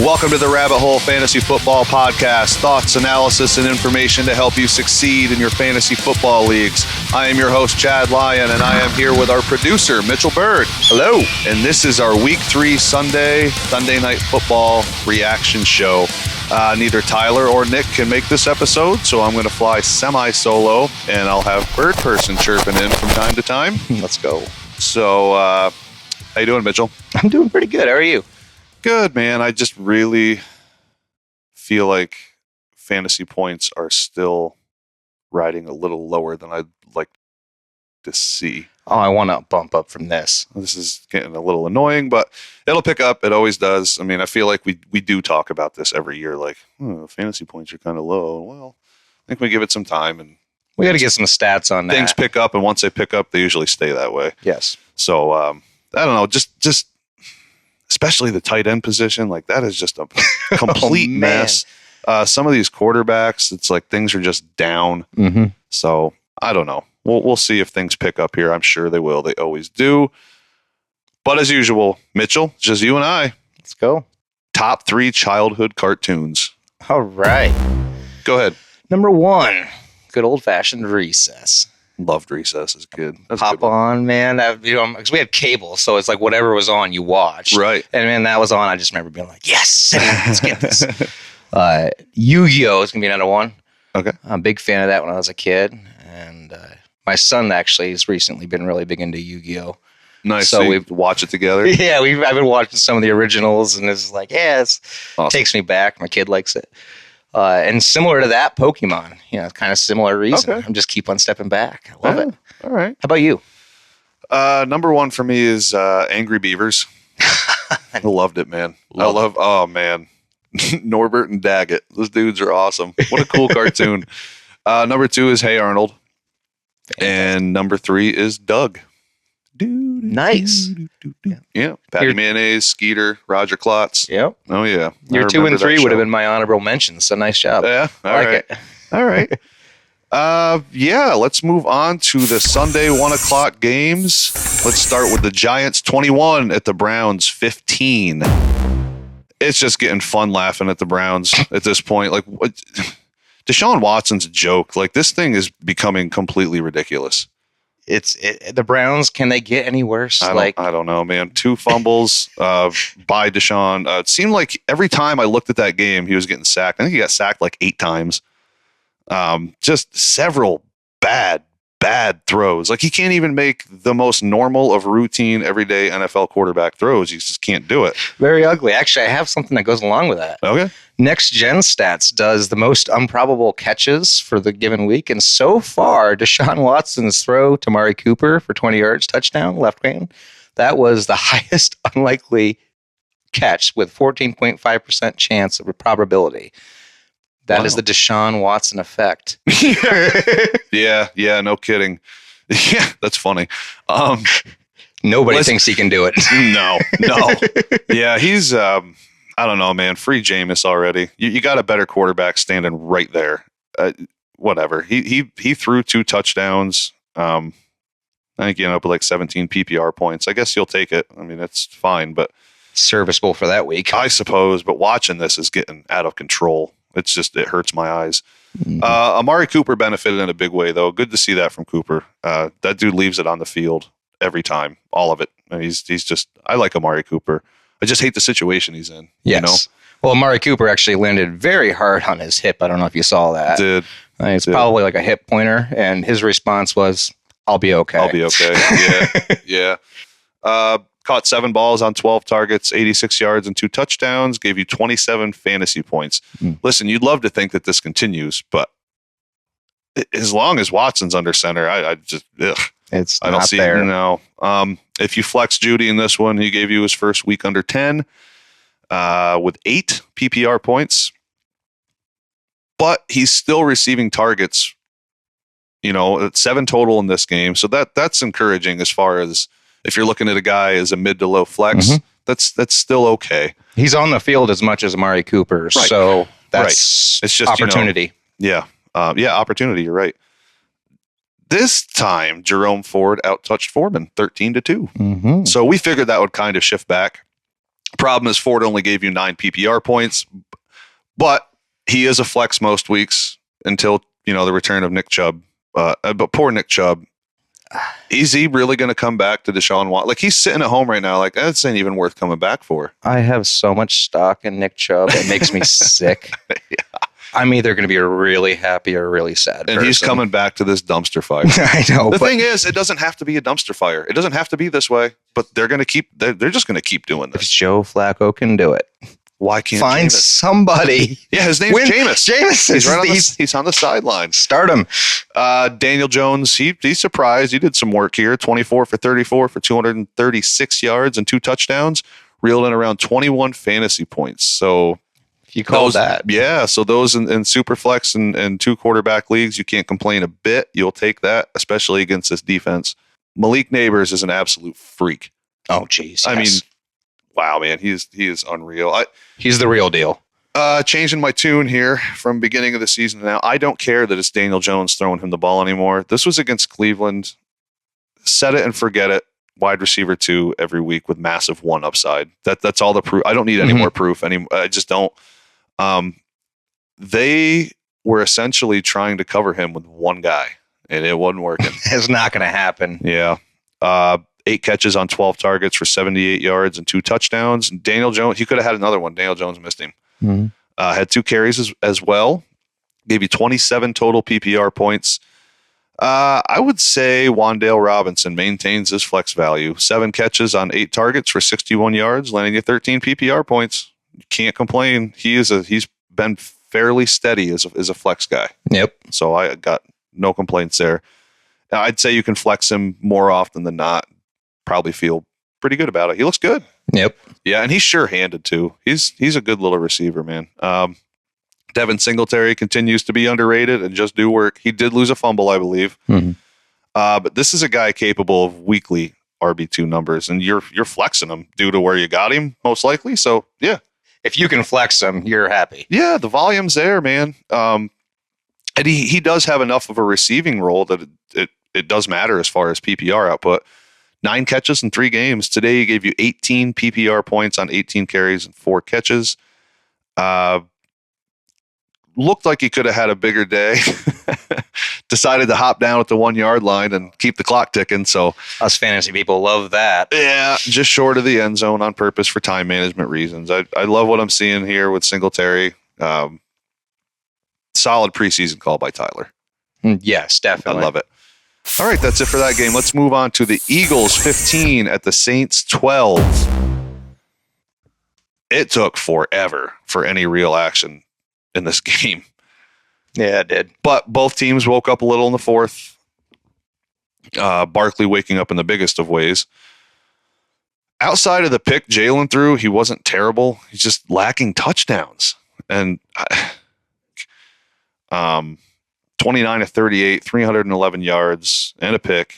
Welcome to the Rabbit Hole Fantasy Football Podcast. Thoughts, analysis, and information to help you succeed in your fantasy football leagues. I am your host, Chad Lyon, and I am here with our producer, Mitchell Bird. Hello. And this is our Week 3 Sunday Night Football reaction show. Neither Tyler or Nick can make this episode, so I'm going to fly semi-solo, and I'll have Bird Person chirping in from time to time. Let's go. So, how you doing, Mitchell? I'm doing pretty good. How are you? Good, man. I just really feel like fantasy points are still riding a little lower than I'd like to see. Oh, I want to bump up from this. This is getting a little annoying, but it'll pick up. It always does. I mean, I feel like we do talk about this every year, like, fantasy points are kind of low. Well, I think we give it some time, and we got to get some stats on that. Things pick up, and once they pick up, they usually stay that way. Yes. So, I don't know, just especially the tight end position, like that is just a complete mess. Some of these quarterbacks, it's like things are just down. Mm-hmm. So I don't know. We'll see if things pick up here. I'm sure they will. They always do. But as usual, Mitchell, just you and I. Let's go. Top 3 childhood cartoons. All right. Go ahead. Number 1, good old-fashioned Recess. Loved Recess as a kid. That's Pop on, man. Because we had cable, so it's like whatever was on, you watched. Right. And man, that was on. I just remember being like, yes, let's get this. Yu-Gi-Oh! Is going to be another one. Okay. I'm a big fan of that when I was a kid. And my son actually has recently been really big into Yu-Gi-Oh! Nice. So we watch it together? Yeah, I've been watching some of the originals, and it's like, it takes me back. My kid likes it. And similar to that, Pokemon, kind of similar reason. Okay. I'm just keep on stepping back. I love it. All right. How about you? Number 1 for me is Angry Beavers. I loved it, man. Oh man. Norbert and Daggett. Those dudes are awesome. What a cool cartoon. Number 2 is Hey Arnold. And number 3 is Doug. Nice. Yeah. Patty Mayonnaise, Skeeter, Roger Klotz. Yep. Oh, yeah. Your 2 and 3 would have been my honorable mentions. So nice job. Yeah. All right. Yeah, let's move on to the Sunday 1 o'clock games. Let's start with the Giants 21 at the Browns 15. It's just getting fun laughing at the Browns at this point. Like, what? Deshaun Watson's a joke. Like, this thing is becoming completely ridiculous. The Browns, can they get any worse? I don't know, man. 2 fumbles by Deshaun. It seemed like every time I looked at that game, he was getting sacked. I think he got sacked like 8 times. Just several bad throws. Like, he can't even make the most normal of routine everyday NFL quarterback throws. He just can't do it. Very ugly. Actually, I have something that goes along with that. Okay. Next Gen Stats does the most improbable catches for the given week. And so far, Deshaun Watson's throw to Amari Cooper for 20 yards, touchdown, left hand, that was the highest unlikely catch with 14.5% chance of probability. That is the Deshaun Watson effect. Yeah, no kidding. Yeah, that's funny. Nobody thinks he can do it. No. Yeah, he's, I don't know, man. Free Jameis already. You got a better quarterback standing right there. Whatever. He threw 2 touchdowns. I think he ended up with like 17 PPR points. I guess you'll take it. I mean, it's fine, but serviceable for that week, I suppose. But watching this is getting out of control. It hurts my eyes. Mm-hmm. Amari Cooper benefited in a big way, though. Good to see that from Cooper. That dude leaves it on the field every time, all of it. And he's just, I like Amari Cooper. I just hate the situation he's in. Yes. Well, Amari Cooper actually landed very hard on his hip. I don't know if you saw that. Did. It's probably like a hip pointer, and his response was, I'll be okay. I'll be okay. Yeah. Caught 7 balls on 12 targets, 86 yards, and 2 touchdowns. Gave you 27 fantasy points. Listen, you'd love to think that this continues, but as long as Watson's under center, I just I don't see it. No. If you flex Judy in this one, he gave you his first week under 10 with 8 PPR points, but he's still receiving targets. 7 total in this game, so that's encouraging as far as. If you're looking at a guy as a mid to low flex, that's still okay. He's on the field as much as Amari Cooper, right. So that's It's just opportunity. Opportunity. You're right. This time, Jerome Ford outtouched Foreman 13-2. Mm-hmm. So we figured that would kind of shift back. Problem is Ford only gave you 9 PPR points, but he is a flex most weeks until, the return of Nick Chubb. But poor Nick Chubb. Is he really going to come back to Deshaun Watson? Like, he's sitting at home right now. Like, this ain't even worth coming back for. I have so much stock in Nick Chubb. It makes me sick. Yeah. I'm either going to be a really happy or really sad person. He's coming back to this dumpster fire. I know. The thing is, it doesn't have to be a dumpster fire. It doesn't have to be this way, but they're just going to keep doing If this. Joe Flacco can do it, Why can't find Jameis? somebody. Yeah, his name's Jameis. Jameis. He's on the sideline. Start him. Daniel Jones, he's surprised. He did some work here. 24 for 34 for 236 yards and 2 touchdowns, reeled in around 21 fantasy points. So You call that. Yeah, so those in Superflex and 2 quarterback leagues, you can't complain a bit. You'll take that, especially against this defense. Malik Neighbors is an absolute freak. Oh, geez. I mean, wow, man, he is unreal. He's the real deal. Changing my tune here from beginning of the season to now. I don't care that it's Daniel Jones throwing him the ball anymore. This was against Cleveland. Set it and forget it. Wide receiver 2 every week with massive 1 upside. That's all the proof. I don't need any more proof. I just don't. They were essentially trying to cover him with 1 guy, and it wasn't working. It's not going to happen. Yeah. 8 catches on 12 targets for 78 yards and 2 touchdowns. And Daniel Jones, he could have had another one. Daniel Jones missed him. Mm-hmm. Had 2 carries as well. Gave you 27 total PPR points. I would say Wan'Dale Robinson maintains his flex value. 7 catches on 8 targets for 61 yards, landing you 13 PPR points. You can't complain. He's been fairly steady as a flex guy. Yep. So I got no complaints there. I'd say you can flex him more often than not. Probably feel pretty good about it. He looks good. Yep. Yeah, and he's sure-handed too. He's a good little receiver, man. Devin Singletary continues to be underrated and just do work. He did lose a fumble, I believe. Mm-hmm. But this is a guy capable of weekly RB2 numbers, and you're flexing him due to where you got him, most likely. So, yeah. If you can flex him, you're happy. Yeah, the volume's there, man. And he does have enough of a receiving role that it does matter as far as PPR output. 9 catches in 3 games. Today, he gave you 18 PPR points on 18 carries and 4 catches. Looked like he could have had a bigger day. Decided to hop down at the 1 yard line and keep the clock ticking. So us fantasy people love that. Yeah, just short of the end zone on purpose for time management reasons. I love what I'm seeing here with Singletary. Solid preseason call by Tyler. Yes, definitely. I love it. All right, that's it for that game. Let's move on to the Eagles 15 at the Saints 12. It took forever for any real action in this game. Yeah, it did. But both teams woke up a little in the fourth. Barkley waking up in the biggest of ways. Outside of the pick Jalen threw, he wasn't terrible. He's just lacking touchdowns. And 29 to 38, 311 yards and a pick,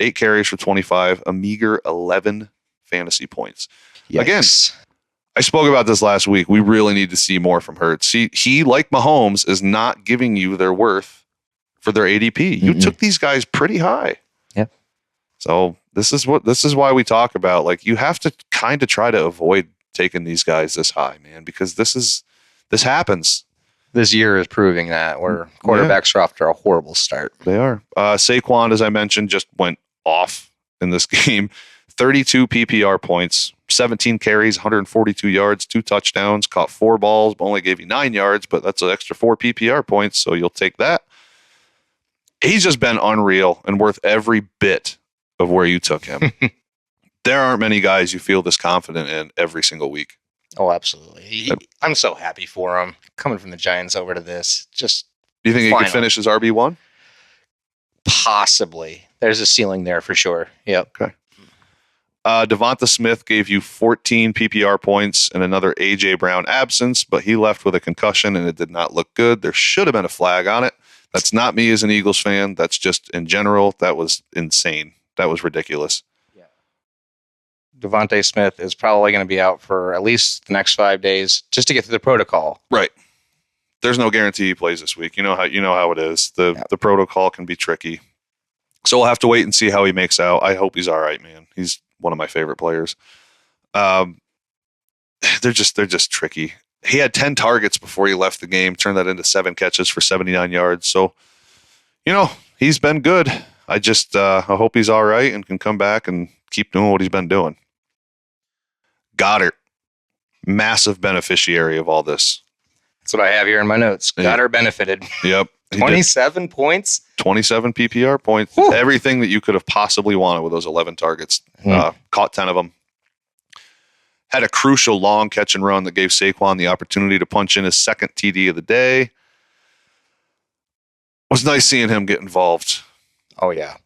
8 carries for 25, a meager 11 fantasy points. Yikes. Again, I spoke about this last week. We really need to see more from Hurts. He like Mahomes, is not giving you their worth for their ADP. You took these guys pretty high. Yeah. So this is why we talk about, like, you have to kind of try to avoid taking these guys this high, man, because this happens. This year is proving that where quarterbacks are off to a horrible start. They are. Saquon, as I mentioned, just went off in this game. 32 PPR points, 17 carries, 142 yards, 2 touchdowns, caught 4 balls, but only gave you 9 yards, but that's an extra 4 PPR points, so you'll take that. He's just been unreal and worth every bit of where you took him. There aren't many guys you feel this confident in every single week. Oh, absolutely. I'm so happy for him. Coming from the Giants over to this, just Do you think he could finish as RB1? Possibly. There's a ceiling there for sure. Yep. Okay. Devonta Smith gave you 14 PPR points and another A.J. Brown absence, but he left with a concussion and it did not look good. There should have been a flag on it. That's not me as an Eagles fan. That's just in general. That was insane. That was ridiculous. Yeah. Devontae Smith is probably going to be out for at least the next 5 days just to get through the protocol. Right. There's no guarantee he plays this week. You know how it is. The protocol can be tricky. So we'll have to wait and see how he makes out. I hope he's all right, man. He's one of my favorite players. they're just tricky. He had 10 targets before he left the game, turned that into 7 catches for 79 yards. So, he's been good. I just I hope he's all right and can come back and keep doing what he's been doing. Goddard, massive beneficiary of all this. That's what I have here in my notes. Goddard benefited. Yep. 27 points? 27 PPR points. Whew. Everything that you could have possibly wanted with those 11 targets. Caught 10 of them. Had a crucial long catch and run that gave Saquon the opportunity to punch in his second TD of the day. It was nice seeing him get involved. Oh, yeah.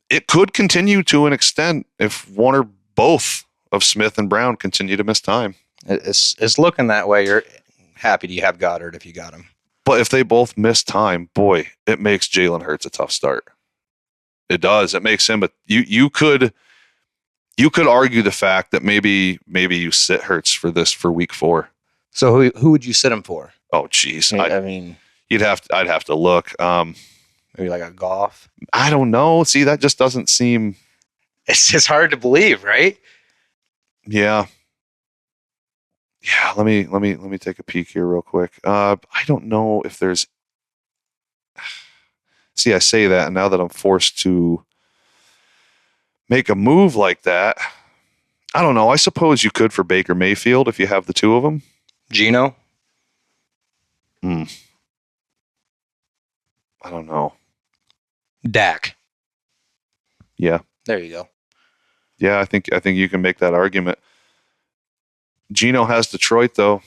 It could continue to an extent if one or both of Smith and Brown continue to miss time. It's looking that way. You're happy to have Goddard if you got him. But if they both miss time, boy, it makes Jalen Hurts a tough start. It does. It makes him, but you could argue the fact that maybe you sit Hurts for week 4. So who would you sit him for? Oh, geez. I mean, I'd have to look. Maybe like a Goff. I don't know. See, that just doesn't seem. It's just hard to believe, right? Yeah. Yeah. Let me take a peek here real quick. I don't know if there's. See, I say that, and now that I'm forced to make a move like that, I don't know. I suppose you could for Baker Mayfield if you have the two of them. Geno. I don't know. Dak. Yeah. There you go. Yeah, I think you can make that argument. Geno has Detroit though.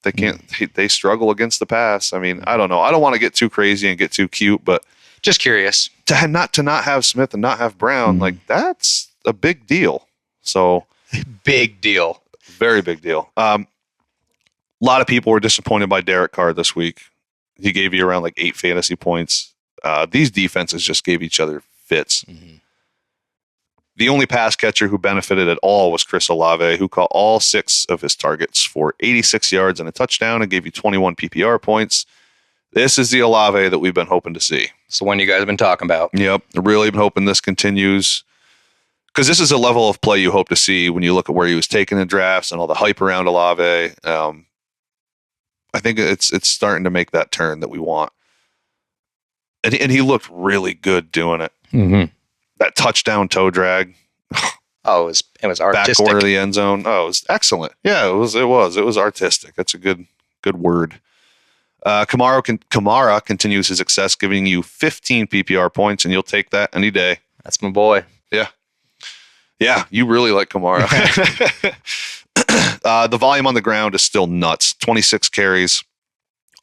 They can't. They struggle against the pass. I mean, I don't know. I don't want to get too crazy and get too cute, but just curious to not have Smith and not have Brown, like that's a big deal. So big deal, very big deal. A lot of people were disappointed by Derek Carr this week. He gave you around like 8 fantasy points. These defenses just gave each other fits. The only pass catcher who benefited at all was Chris Olave, who caught all 6 of his targets for 86 yards and a touchdown and gave you 21 PPR points. This is the Olave that we've been hoping to see. It's the one you guys have been talking about. Yep. Really been hoping this continues. Because this is a level of play you hope to see when you look at where he was taken in drafts and all the hype around Olave. I think it's starting to make that turn that we want. And he looked really good doing it. That touchdown toe drag. Oh, it was artistic. Back corner of the end zone. Oh, it was excellent. Yeah, it was artistic. That's a good word. Kamara continues his success, giving you 15 PPR points, and you'll take that any day. That's my boy. Yeah, you really like Kamara. The volume on the ground is still nuts. 26 carries.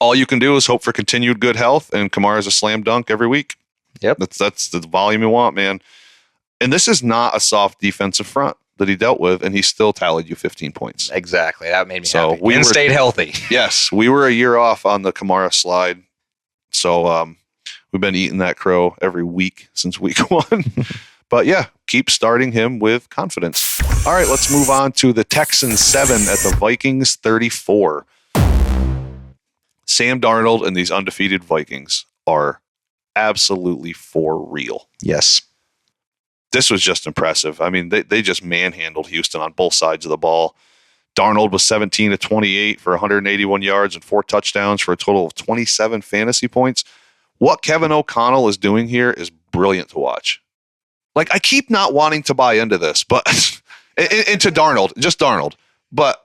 All you can do is hope for continued good health, and Kamara's a slam dunk every week. Yep. That's the volume you want, man. And this is not a soft defensive front that he dealt with, and he still tallied you 15 points. Exactly. That made me happy. And stayed healthy. Yes, we were a year off on the Kamara slide. So we've been eating that crow every week since week 1. But yeah, keep starting him with confidence. All right, let's move on to the Texans 7 at the Vikings 34. Sam Darnold and these undefeated Vikings are absolutely for real. Yes. This was just impressive. I mean, they just manhandled Houston on both sides of the ball. Darnold was 17 to 28 for 181 yards and 4 touchdowns for a total of 27 fantasy points. What Kevin O'Connell is doing here is brilliant to watch. Like, I keep not wanting to buy into this, but into Darnold, just Darnold. But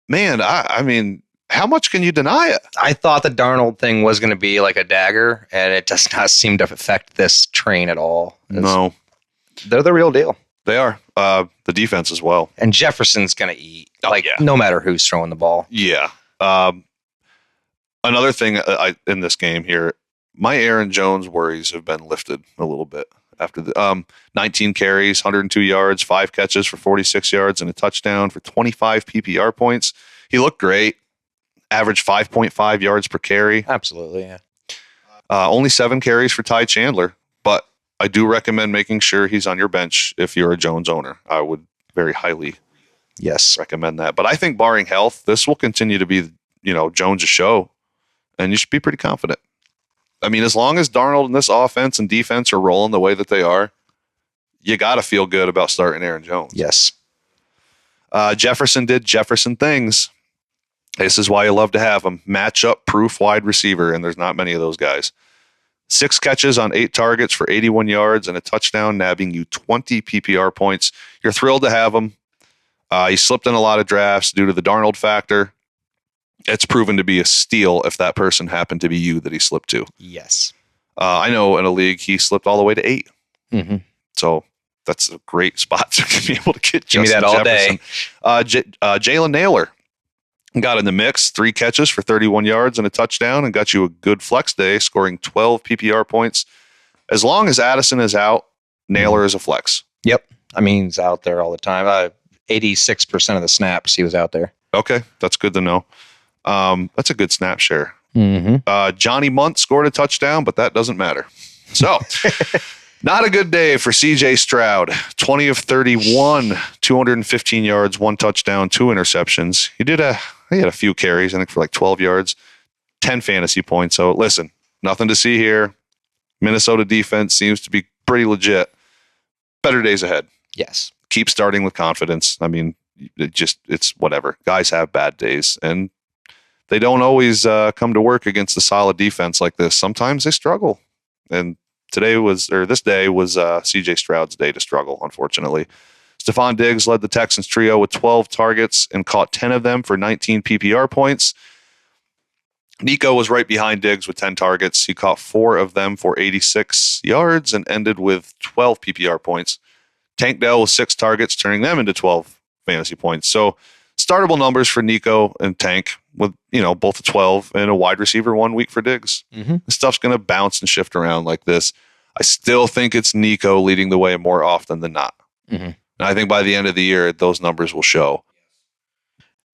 man, I mean, how much can you deny it? I thought the Darnold thing was going to be like a dagger, and it does not seem to affect this train at all. No. They're the real deal. They are. The defense as well. And Jefferson's going to eat, no matter who's throwing the ball. Yeah. Another thing in this game here, my Aaron Jones worries have been lifted a little bit after the 19 carries, 102 yards, 5 catches for 46 yards and a touchdown for 25 PPR points. He looked great. Averaged 5.5 yards per carry. Absolutely, yeah. Only 7 carries for Ty Chandler, but I do recommend making sure he's on your bench if you're a Jones owner. I would very highly recommend that. But I think barring health, this will continue to be, Jones' show, and you should be pretty confident. I mean, as long as Darnold and this offense and defense are rolling the way that they are, you got to feel good about starting Aaron Jones. Yes. Jefferson did Jefferson things. This is why you love to have him. Matchup proof wide receiver, and there's not many of those guys. 6 catches on 8 targets for 81 yards and a touchdown, nabbing you 20 PPR points. You're thrilled to have him. He slipped in a lot of drafts due to the Darnold factor. It's proven to be a steal if that person happened to be you that he slipped to. Yes. I know in a league he slipped all the way to 8. Mm-hmm. So that's a great spot to be able to get Give me that all Jefferson. Jalen Naylor got in the mix, 3 catches for 31 yards and a touchdown, and got you a good flex day, scoring 12 PPR points. As long as Addison is out, Naylor is a flex. Yep. I mean, he's out there all the time. 86% of the snaps he was out there. Okay, that's good to know. That's a good snap share. Mm-hmm. Johnny Munt scored a touchdown, but that doesn't matter. So, not a good day for CJ Stroud. 20 of 31, 215 yards, 1 touchdown, 2 interceptions. He had a few carries, I think, for like 12 yards, 10 fantasy points. So, listen, nothing to see here. Minnesota defense seems to be pretty legit. Better days ahead. Yes. Keep starting with confidence. I mean, it's whatever. Guys have bad days, and they don't always come to work against a solid defense like this. Sometimes they struggle, and this day was CJ Stroud's day to struggle, unfortunately. Stephon Diggs led the Texans trio with 12 targets and caught 10 of them for 19 PPR points. Nico was right behind Diggs with 10 targets. He caught 4 of them for 86 yards and ended with 12 PPR points. Tank Dell with 6 targets, turning them into 12 fantasy points. So startable numbers for Nico and Tank with, both a 12 and a wide receiver 1 week for Diggs. Mm-hmm. This stuff's going to bounce and shift around like this. I still think it's Nico leading the way more often than not. Mm-hmm. And I think by the end of the year, those numbers will show.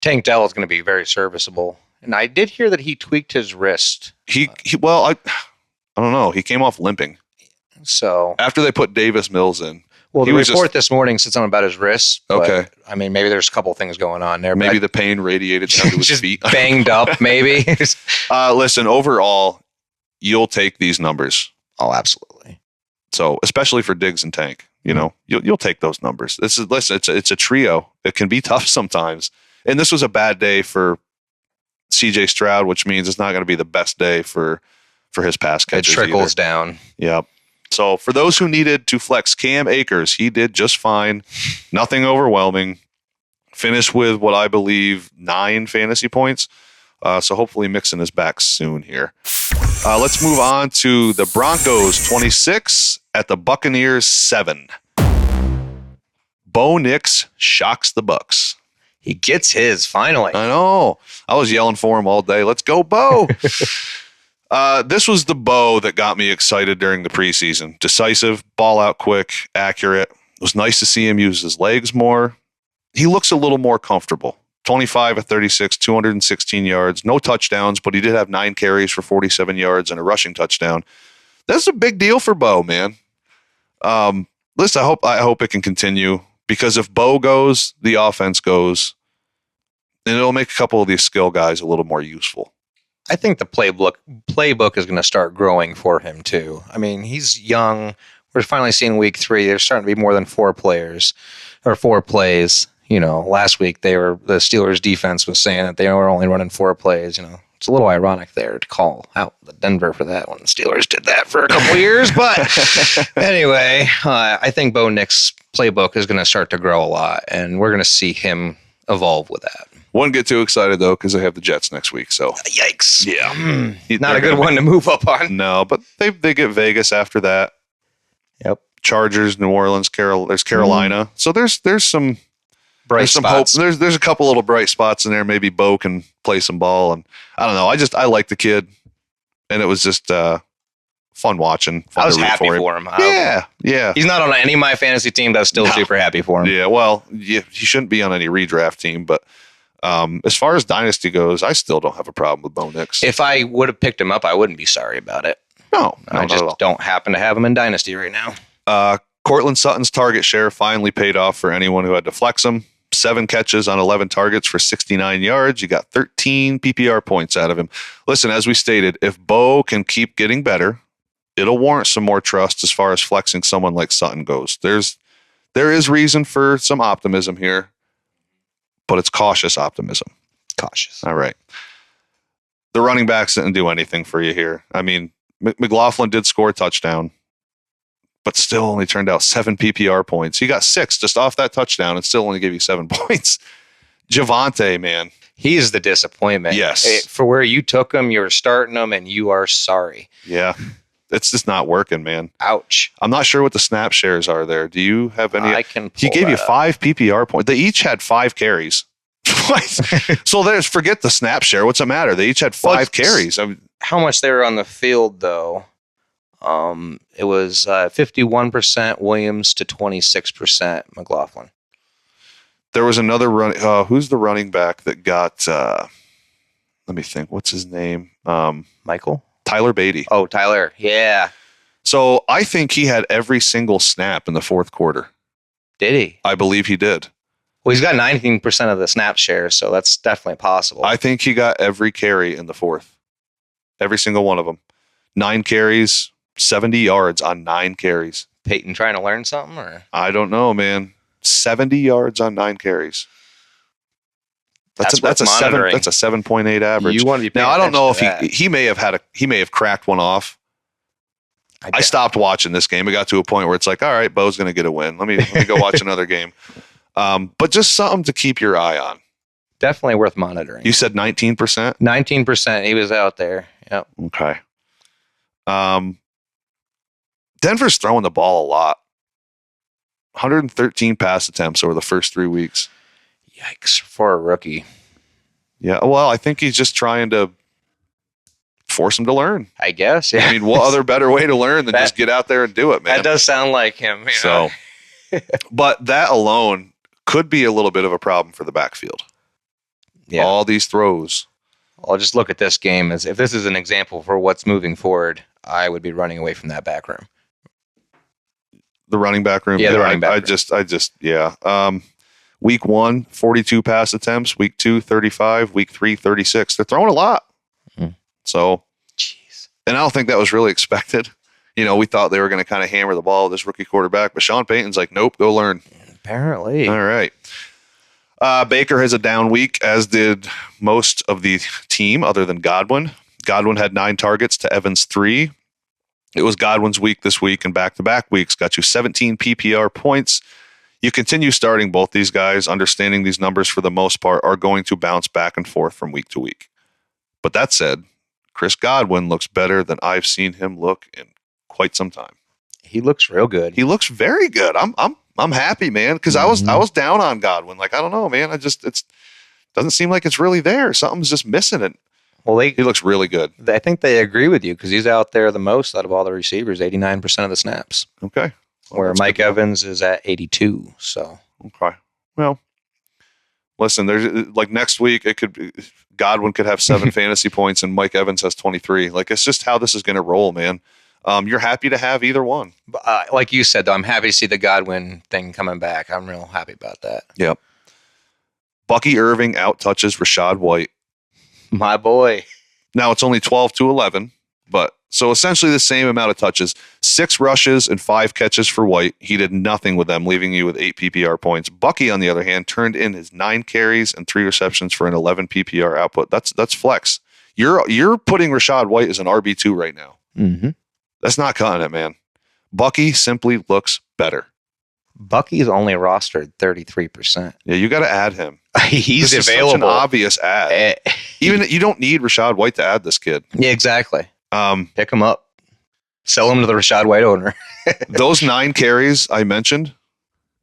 Tank Dell is going to be very serviceable. And I did hear that he tweaked his wrist. I don't know. He came off limping. So after they put Davis Mills in. Well, the report this morning said something about his wrist. Okay. I mean, maybe there's a couple things going on there. Maybe the pain radiated down to his just feet. Banged up, maybe. Listen, overall, you'll take these numbers. Oh, absolutely. So, especially for Diggs and Tank, you'll take those numbers. It's a trio. It can be tough sometimes. And this was a bad day for CJ Stroud, which means it's not going to be the best day for his pass catches. It trickles down. Yep. So for those who needed to flex Cam Akers, he did just fine. Nothing overwhelming. Finished with what I believe 9 fantasy points. So hopefully Mixon is back soon here. Let's move on to the Broncos 26 at the Buccaneers 7. Bo Nix shocks the Bucs. He gets his finally. I know. I was yelling for him all day. Let's go, Bo. This was the Bo that got me excited during the preseason. Decisive, ball out quick, accurate. It was nice to see him use his legs more. He looks a little more comfortable. 25 of 36, 216 yards, no touchdowns, but he did have 9 carries for 47 yards and a rushing touchdown. That's a big deal for Bo, man. Listen, I hope it can continue, because if Bo goes, the offense goes, and it'll make a couple of these skill guys a little more useful. I think the playbook is going to start growing for him too. I mean, he's young. We're finally seeing week 3. There's starting to be more than 4 players or 4 plays. Last week the Steelers defense was saying that they were only running 4 plays. It's a little ironic there to call out the Denver for that one. The Steelers did that for a couple years, but anyway, I think Bo Nix's playbook is going to start to grow a lot, and we're going to see him evolve with that. Wouldn't get too excited, though, because they have the Jets next week. So yikes! Yeah, not a good one to move up on. No, but they get Vegas after that. Yep. Chargers, New Orleans, there's Carolina. So there's some bright spots. Hope. There's a couple little bright spots in there. Maybe Bo can play some ball, and I don't know. I like the kid, and it was just fun watching. Fun I was to root happy for him. Yeah. He's not on any of my fantasy team, but I was still super happy for him. Yeah, well, he shouldn't be on any redraft team, but as far as Dynasty goes, I still don't have a problem with Bo Nix. If I would have picked him up, I wouldn't be sorry about it. No, I just don't happen to have him in Dynasty right now. Cortland Sutton's target share finally paid off for anyone who had to flex him. 7 catches on 11 targets for 69 yards. You got 13 PPR points out of him. Listen, as we stated, if Bo can keep getting better, it'll warrant some more trust as far as flexing someone like Sutton goes. There is reason for some optimism here. but it's cautious optimism. Cautious. All right. The running backs didn't do anything for you here. I mean, McLaughlin did score a touchdown, but still only turned out 7 PPR points. He got 6 just off that touchdown and still only gave you 7 points. Javonte, man. He's the disappointment. Yes. For where you took him, you were starting him, and you are sorry. Yeah. It's just not working, man. Ouch. I'm not sure what the snap shares are there. Do you have any? I can pull He gave you that up. 5 PPR points. They each had 5 carries. So forget the snap share. What's it matter? They each had 5 carries. How much they were on the field, though? It was 51% Williams to 26% McLaughlin. There was another run. Who's the running back that got? Let me think. What's his name? Michael? Tyler Beatty. Oh, Tyler. Yeah. So I think he had every single snap in the fourth quarter. Did he? I believe he did. Well, he's got 19% of the snap share, so that's definitely possible. I think he got every carry in the fourth. Every single one of them. 9 carries, 70 yards on 9 carries. Peyton trying to learn something, or I don't know, man. 70 yards on 9 carries. That's a 7.8 average. You want to be now, I don't know if that. he may have cracked one off. I stopped watching this game. It got to a point where it's like, all right, Bo's going to get a win. Let me go watch another game. But just something to keep your eye on. Definitely worth monitoring. You said 19%? 19%. He was out there. Yep. Okay. Denver's throwing the ball a lot. 113 pass attempts over the first 3 weeks. Yikes, for a rookie. Yeah, well, I think he's just trying to force him to learn. I guess, yeah. I mean, what other better way to learn than just get out there and do it, man? That does sound like him. Yeah. So, but that alone could be a little bit of a problem for the backfield. Yeah. All these throws. I'll just look at this game as if this is an example for what's moving forward. I would be running away from that back room. The running back room. Yeah, the running back room. Week 1, 42 pass attempts. Week 2, 35. Week 3, 36. They're throwing a lot. Mm. So, jeez. And I don't think that was really expected. You know, we thought they were going to kind of hammer the ball with this rookie quarterback, but Sean Payton's like, nope, go learn. Apparently. All right. Baker has a down week, as did most of the team other than Godwin. Godwin had 9 targets to Evans 3. It was Godwin's week this week, and back-to-back weeks got you 17 PPR points. You continue starting both these guys, understanding these numbers for the most part are going to bounce back and forth from week to week. But that said, Chris Godwin looks better than I've seen him look in quite some time. He looks real good. He looks very good. I'm happy, man, because I was down on Godwin. Like, I don't know, man. It doesn't seem like it's really there. Something's just missing it. Well, he looks really good. I think they agree with you because he's out there the most out of all the receivers, 89% of the snaps. Okay. Well, where Mike Evans is at 82. So okay. Well, listen, there's like next week Godwin could have 7 fantasy points and Mike Evans has 23. Like, it's just how this is going to roll, man. You're happy to have either one. Like you said, though, I'm happy to see the Godwin thing coming back. I'm real happy about that. Yep. Bucky Irving out touches Rachaad White. My boy. Now it's only 12-11, but so essentially the same amount of touches. 6 rushes and 5 catches for White. He did nothing with them, leaving you with 8 PPR points. Bucky, on the other hand, turned in his 9 carries and 3 receptions for an 11 PPR output. That's flex. You're putting Rachaad White as an RB2 right now. Mm-hmm. That's not cutting it, man. Bucky simply looks better. Bucky's only rostered 33%. Yeah, you got to add him. He's this available. Is such an obvious ad. Even you don't need Rachaad White to add this kid. Yeah, exactly. Pick him up. Sell him to the Rachaad White owner. Those 9 carries I mentioned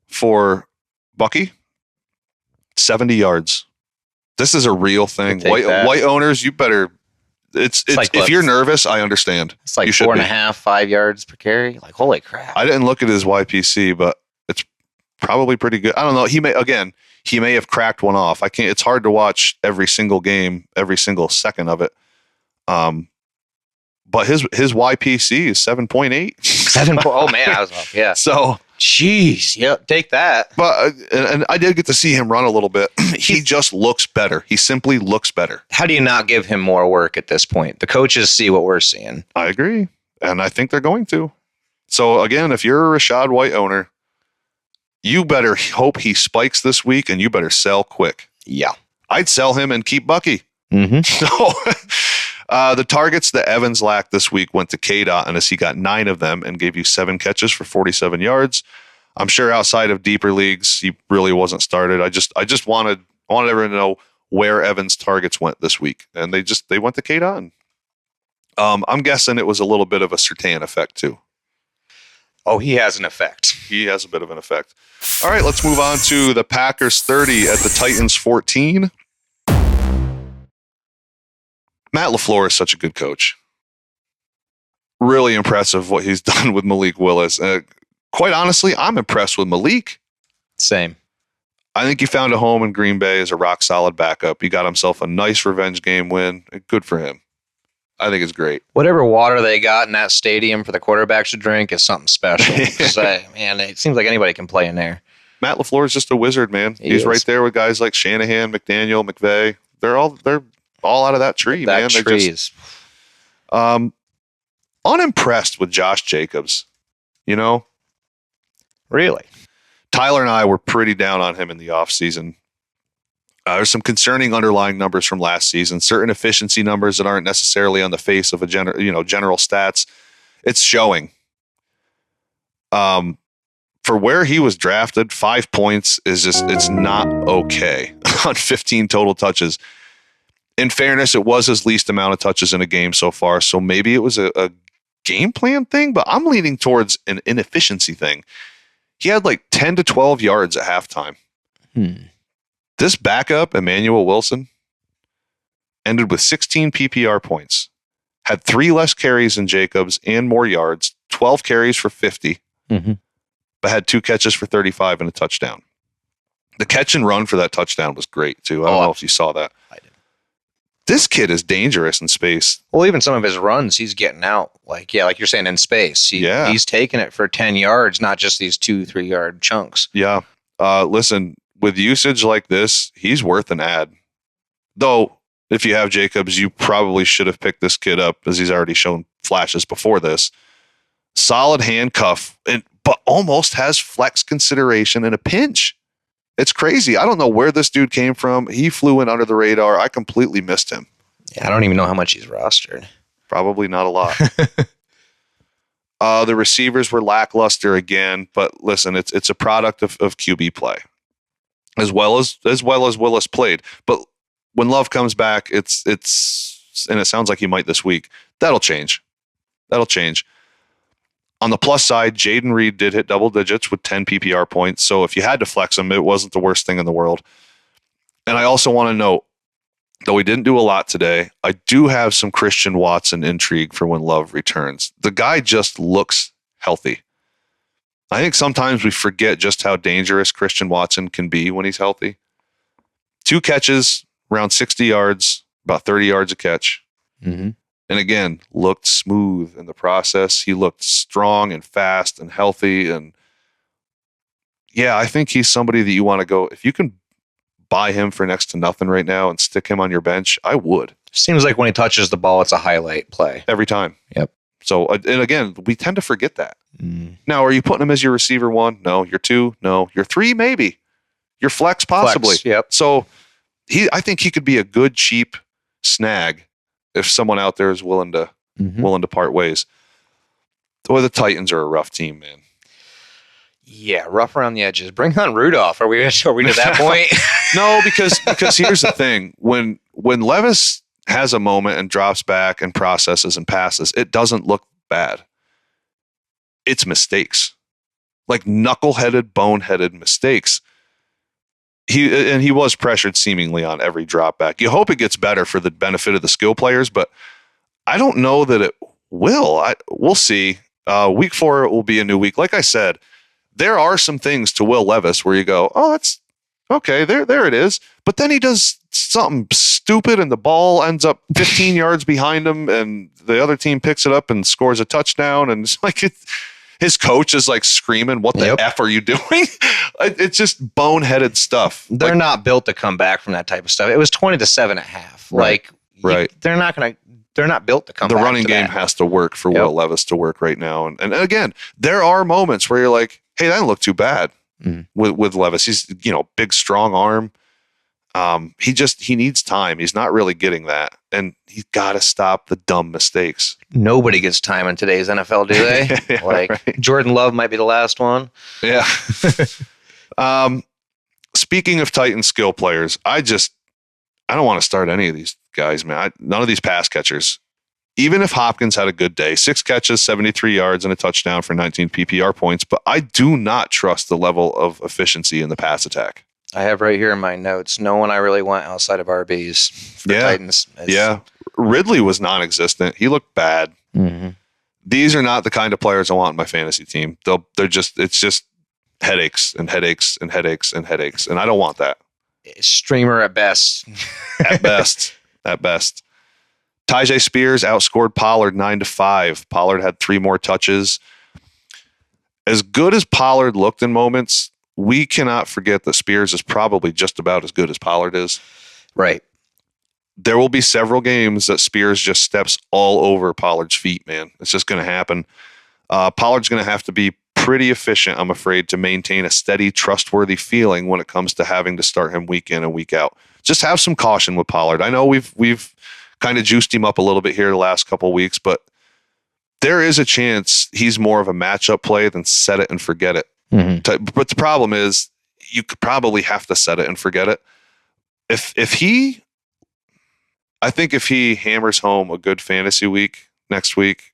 for Bucky, 70 yards. This is a real thing. White owners, you better. It's like, if you're nervous, I understand. It's like 4.5, 5 yards per carry. Like, holy crap! I didn't look at his YPC, but it's probably pretty good. I don't know. He may have cracked one off. I can't. It's hard to watch every single game, every single second of it. But his YPC is 7.8. 7. Oh man, I was off. Yeah. So, jeez, yep, take that. But and I did get to see him run a little bit. He just looks better. He simply looks better. How do you not give him more work at this point? The coaches see what we're seeing. I agree, and I think they're going to. So again, if you're a Rachaad White owner, you better hope he spikes this week, and you better sell quick. Yeah. I'd sell him and keep Bucky. Mm-hmm. So the targets that Evans lacked this week went to KDOT, and as he got 9 of them and gave you 7 catches for 47 yards. I'm sure outside of deeper leagues, he really wasn't started. I just wanted everyone to know where Evans' targets went this week, and they went to KDOT. I'm guessing it was a little bit of a Surtain effect too. Oh, he has an effect. He has a bit of an effect. All right, let's move on to the Packers 30 at the Titans 14. Matt LaFleur is such a good coach. Really impressive what he's done with Malik Willis. Quite honestly, I'm impressed with Malik. Same. I think he found a home in Green Bay as a rock-solid backup. He got himself a nice revenge game win. Good for him. I think it's great. Whatever water they got in that stadium for the quarterbacks to drink is something special. Man, it seems like anybody can play in there. Matt LaFleur is just a wizard, man. He's right there with guys like Shanahan, McDaniel, McVay. They're all out of that tree, man. Trees. Unimpressed with Josh Jacobs. You know? Really? Tyler and I were pretty down on him in the offseason. There's some concerning underlying numbers from last season, certain efficiency numbers that aren't necessarily on the face of a general stats. It's showing. For where he was drafted, 5 points it's not okay on 15 total touches. In fairness, it was his least amount of touches in a game so far, so maybe it was a game plan thing, but I'm leaning towards an inefficiency thing. He had like 10 to 12 yards at halftime. This backup, Emmanuel Wilson, ended with 16 PPR points, had 3 less carries than Jacobs and more yards, 12 carries for 50, but had 2 catches for 35 and a touchdown. The catch and run for that touchdown was great, too. I don't know if you saw that. I did. This kid is dangerous in space. Well, even some of his runs, he's getting out. Like you're saying, in space. He's taking it for 10 yards, not just these 2-3 yard chunks. Yeah. Listen, with usage like this, he's worth an ad. Though, if you have Jacobs, you probably should have picked this kid up, as he's already shown flashes before this. Solid handcuff, but almost has flex consideration in a pinch. It's crazy. I don't know where this dude came from. He flew in under the radar. I completely missed him. Yeah, I don't even know how much he's rostered. Probably not a lot. The receivers were lackluster again, but listen, it's a product of QB play. As well as Willis played. But when Love comes back, it's and it sounds like he might this week. That'll change. On the plus side, Jaden Reed did hit double digits with 10 PPR points. So if you had to flex him, it wasn't the worst thing in the world. And I also want to note, though we didn't do a lot today, I do have some Christian Watson intrigue for when Love returns. The guy just looks healthy. I think sometimes we forget just how dangerous Christian Watson can be when he's healthy. 2 catches, around 60 yards, about 30 yards a catch. And again, looked smooth in the process. He looked strong and fast and healthy. And yeah, I think he's somebody that you want to go, if you can buy him for next to nothing right now and stick him on your bench, I would. Seems like when he touches the ball, it's a highlight play. Every time. Yep. So, and again, we tend to forget that. Now, are you putting him as your receiver 1? No. Your 2? No. Your 3? Maybe. Your flex? Possibly. Yep. So, I think he could be a good, cheap snag if someone out there is willing to part ways. Boy, the Titans are a rough team, man. Yeah, rough around the edges. Bring on Rudolph. Are we to that point? No, because here's the thing. When Levis has a moment and drops back and processes and passes, it doesn't look bad. It's mistakes. Like knuckleheaded, boneheaded mistakes. He was pressured seemingly on every drop back. You hope it gets better for the benefit of the skill players, but I don't know that it will. We'll see. Week 4 will be a new week. Like I said, there are some things to Will Levis where you go, oh, that's okay. There it is. But then he does something stupid and the ball ends up 15 yards behind him and the other team picks it up and scores a touchdown. And it's like his coach is like screaming, what the F are you doing? It's just boneheaded stuff. They're not built to come back from that type of stuff. It was 20-7.5. Right. They're not built to come back. The running game has to work for Will Levis to work right now. And again, there are moments where you're like, hey, that didn't look too bad with Levis. He's, big, strong arm. He needs time. He's not really getting that. And he's got to stop the dumb mistakes. Nobody gets time in today's NFL, do they? Yeah, like right. Jordan Love might be the last one. Yeah. Speaking of Titan skill players, I don't want to start any of these guys, man. None of these pass catchers. Even if Hopkins had a good day, 6 catches, 73 yards, and a touchdown for 19 PPR points, but I do not trust the level of efficiency in the pass attack. I have right here in my notes, no one I really want outside of RBs for Titans. Yeah. Ridley was non-existent. He looked bad. Mm-hmm. These are not the kind of players I want in my fantasy team. It's just headaches and headaches and headaches and headaches. And I don't want that. Streamer at best. At best. Tyjae Spears outscored Pollard 9-5. Pollard had 3 more touches. As good as Pollard looked in moments, we cannot forget that Spears is probably just about as good as Pollard is. Right. There will be several games that Spears just steps all over Pollard's feet, man. It's just going to happen. Pollard's going to have to be pretty efficient, I'm afraid, to maintain a steady, trustworthy feeling when it comes to having to start him week in and week out. Just have some caution with Pollard. I know we've kind of juiced him up a little bit here the last couple of weeks, but there is a chance he's more of a matchup play than set it and forget it. Mm-hmm. But the problem is you could probably have to set it and forget it. I think if he hammers home a good fantasy week next week,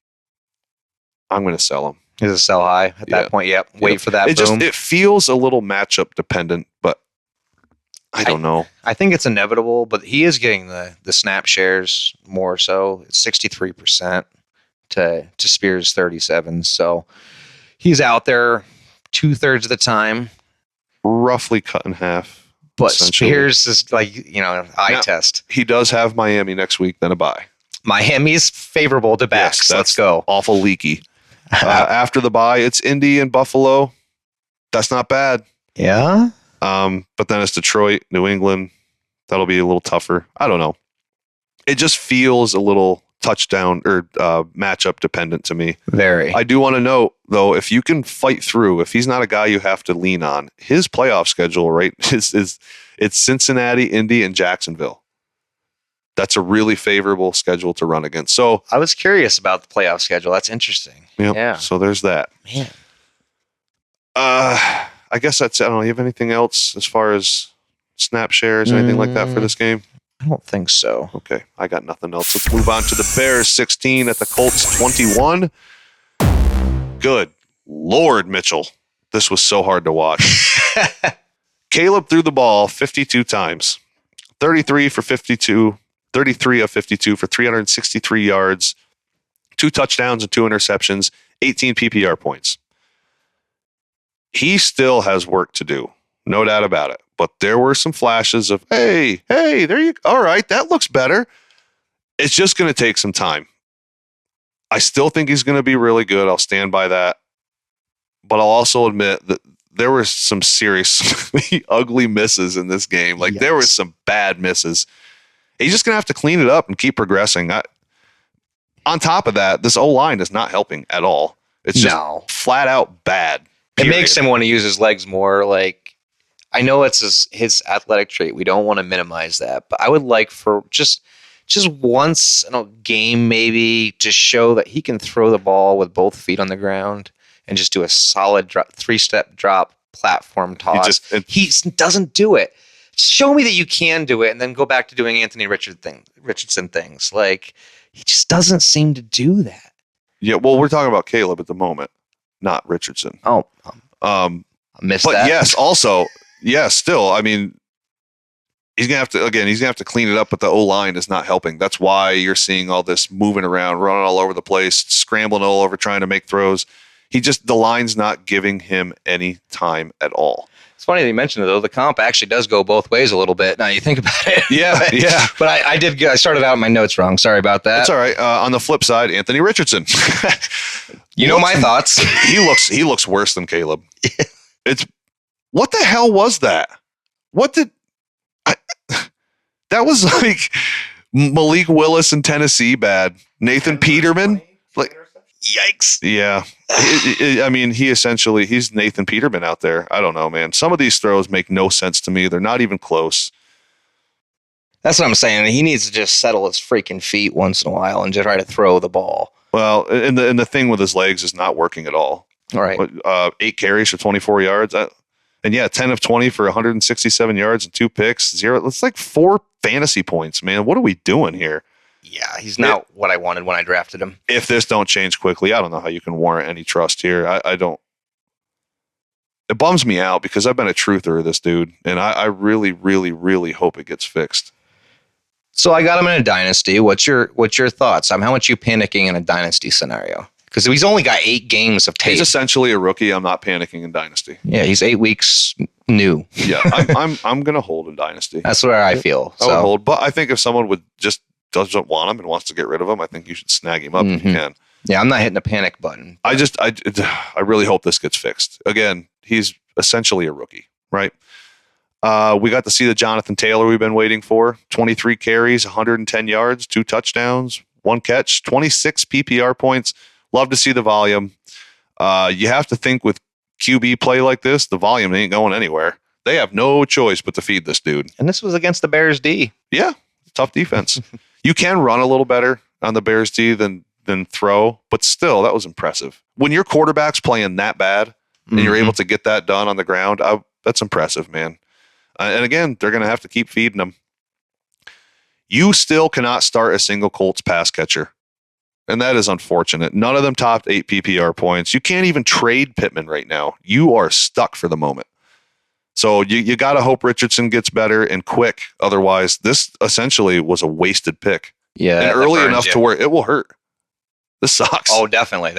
I'm going to sell him. Is it sell high at that point? Yep. Wait for that boom. It feels a little matchup dependent, but I don't know. I think it's inevitable, but he is getting the snap shares more so. It's 63% to Spears 37. So he's out there 2/3 of the time. Roughly cut in half. But Spears is eye test. He does have Miami next week, then a bye. Miami's favorable to backs. Yes, let's go. Awful leaky. After the bye, it's Indy and Buffalo. That's not bad. Yeah. But then it's Detroit, New England. That'll be a little tougher. I don't know. It just feels a little touchdown or matchup dependent to me. Very. I do want to note, though, if you can fight through, if he's not a guy you have to lean on, his playoff schedule, right, is it's Cincinnati, Indy, and Jacksonville. That's a really favorable schedule to run against. So I was curious about the playoff schedule. That's interesting. Yep, yeah. So there's that. Man. I guess that's it. I don't know. You have anything else as far as snap shares or anything like that for this game? I don't think so. Okay. I got nothing else. Let's move on to the Bears 16 at the Colts 21. Good Lord, Mitchell. This was so hard to watch. Caleb threw the ball 52 times. 33 of 52 for 363 yards, 2 touchdowns and 2 interceptions, 18 PPR points. He still has work to do, no doubt about it. But there were some flashes of, hey, there you go. All right, that looks better. It's just going to take some time. I still think he's going to be really good. I'll stand by that. But I'll also admit that there were some seriously ugly misses in this game. Like, there were some bad misses. He's just going to have to clean it up and keep progressing. On top of that, this O-line is not helping at all. It's just flat out bad. Period. It makes him want to use his legs more. Like, I know it's his athletic trait. We don't want to minimize that, but I would like for just once in a game maybe to show that he can throw the ball with both feet on the ground and just do a solid 3-step drop platform toss. He doesn't do it. Show me that you can do it, and then go back to doing Anthony Richardson things. Like, he just doesn't seem to do that. Yeah, well, we're talking about Caleb at the moment, not Richardson. Oh, I missed that. But yes, still, I mean, he's gonna have to clean it up, but the O-line is not helping. That's why you're seeing all this moving around, running all over the place, scrambling all over, trying to make throws. The line's not giving him any time at all. It's funny that you mentioned it, though. The comp actually does go both ways a little bit. Now you think about it. Yeah. But I started out my notes wrong. Sorry about that. That's all right. On the flip side, Anthony Richardson. You know my thoughts. He looks worse than Caleb. What the hell was that? That was like Malik Willis in Tennessee bad. Nathan Peterman. Like, yikes. Yeah. I mean, he's Nathan Peterman out there. I don't know, man. Some of these throws make no sense to me. They're not even close. That's what I'm saying. He needs to just settle his freaking feet once in a while and just try to throw the ball. Well, and the thing with his legs is not working at all. All right. 8 carries for 24 yards. And yeah, 10 of 20 for 167 yards and 2 picks. Zero. It's like 4 fantasy points, man. What are we doing here? Yeah, he's not what I wanted when I drafted him. If this don't change quickly, I don't know how you can warrant any trust here. I don't. It bums me out because I've been a truther of this dude, and I really, really, really hope it gets fixed. So I got him in a dynasty. What's your thoughts? How much you panicking in a dynasty scenario? Because he's only got 8 games of tape. He's essentially a rookie. I'm not panicking in dynasty. Yeah, he's 8 weeks new. Yeah, I'm gonna hold in dynasty. That's where I feel. I would hold, but I think if someone doesn't want him and wants to get rid of him, I think you should snag him up if you can. Yeah, I'm not hitting the panic button. I really hope this gets fixed. Again, he's essentially a rookie, right? We got to see the Jonathan Taylor we've been waiting for. 23 carries, 110 yards, 2 touchdowns, 1 catch, 26 PPR points. Love to see the volume. You have to think with QB play like this, the volume ain't going anywhere. They have no choice but to feed this dude. And this was against the Bears D. Yeah, tough defense. You can run a little better on the Bears D than throw, but still, that was impressive. When your quarterback's playing that bad and you're able to get that done on the ground, that's impressive, man. And again, they're going to have to keep feeding them. You still cannot start a single Colts pass catcher. And that is unfortunate. None of them topped 8 PPR points. You can't even trade Pittman right now. You are stuck for the moment. So you got to hope Richardson gets better and quick. Otherwise, this essentially was a wasted pick. Yeah. And early enough to where it will hurt. This sucks. Oh, definitely.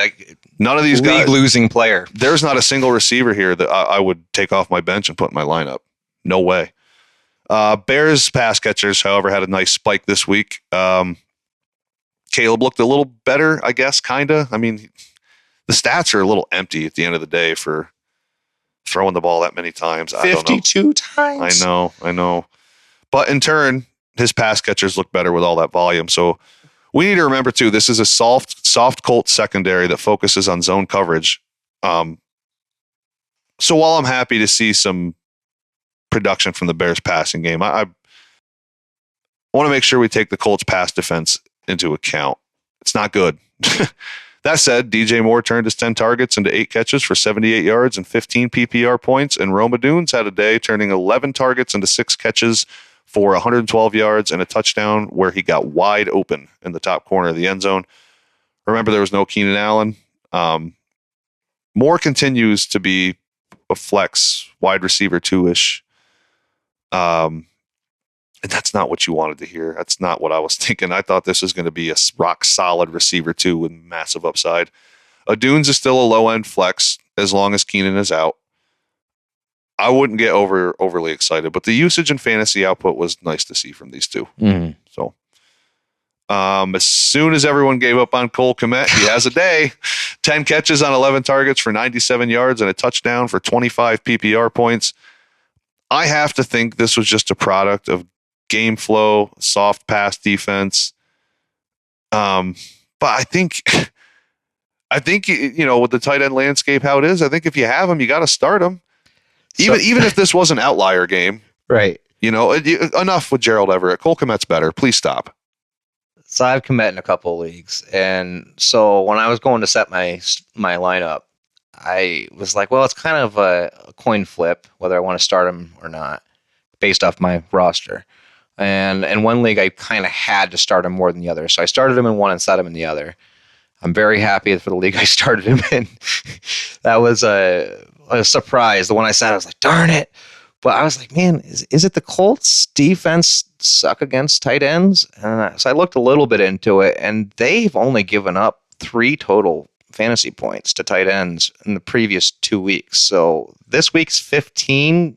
None of these guys. Losing player. There's not a single receiver here that I would take off my bench and put in my lineup. No way. Bears pass catchers, however, had a nice spike this week. Caleb looked a little better, I guess, kind of. I mean, the stats are a little empty at the end of the day for throwing the ball that many times. 52 times. I know. But in turn, his pass catchers look better with all that volume. So we need to remember, too, this is a soft Colts secondary that focuses on zone coverage. So while I'm happy to see some production from the Bears passing game, I want to make sure we take the Colts pass defense into account. It's not good. That said, DJ Moore turned his 10 targets into 8 catches for 78 yards and 15 PPR points, and Roma Dunes had a day turning 11 targets into 6 catches for 112 yards and a touchdown where he got wide open in the top corner of the end zone. Remember, there was no Keenan Allen. Moore continues to be a flex wide receiver 2-ish. And that's not what you wanted to hear. That's not what I was thinking. I thought this was going to be a rock solid receiver 2 with massive upside. Dunes is still a low end flex as long as Keenan is out. I wouldn't get overly excited, but the usage and fantasy output was nice to see from these two. So, as soon as everyone gave up on Cole Kmet, he has a day. 10 catches on 11 targets for 97 yards and a touchdown for 25 PPR points. I have to think this was just a product of game flow, soft pass defense. But I think with the tight end landscape how it is, I think if you have them, you got to start them. Even if this was an outlier game, right? Enough with Gerald Everett. Cole Kmet's better. Please stop. So I've committed in a couple of leagues, and so when I was going to set my lineup, I was like, well, it's kind of a coin flip whether I want to start him or not, based off my roster. And in one league, I kind of had to start him more than the other. So I started him in one and set him in the other. I'm very happy for the league I started him in. That was a surprise. The one I sat, I was like, darn it. But I was like, man, is it the Colts defense suck against tight ends? And so I looked a little bit into it, and they've only given up 3 total fantasy points to tight ends in the previous 2 weeks. So this week's 15.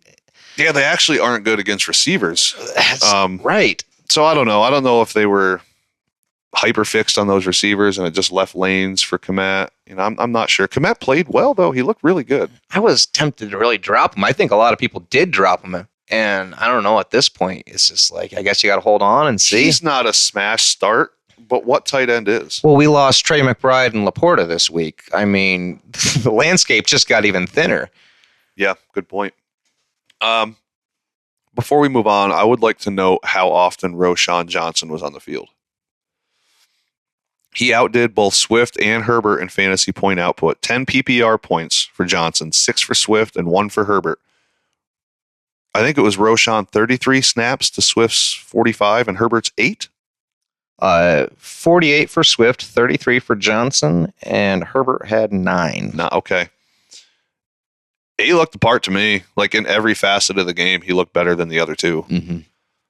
Yeah, they actually aren't good against receivers. That's right. So I don't know. I don't know if they were hyper fixed on those receivers and it just left lanes for Kmet. I'm not sure. Kmet played well though. He looked really good. I was tempted to really drop him. I think a lot of people did drop him, and I don't know. At this point, it's just like I guess you got to hold on and see. He's not a smash start, but what tight end is? Well, we lost Trey McBride and Laporta this week. I mean, the landscape just got even thinner. Yeah, good point. before we move on, I would like to note how often Roschon Johnson was on the field. He outdid both Swift and Herbert in fantasy point output. 10 PPR points for Johnson, 6 for Swift, and 1 for Herbert. I think it was Roschon 33 snaps to Swift's 45 and Herbert's 8. 48 for Swift, 33 for Johnson, and Herbert had 9. Okay. He looked the part to me. Like in every facet of the game, he looked better than the other two. Mm-hmm.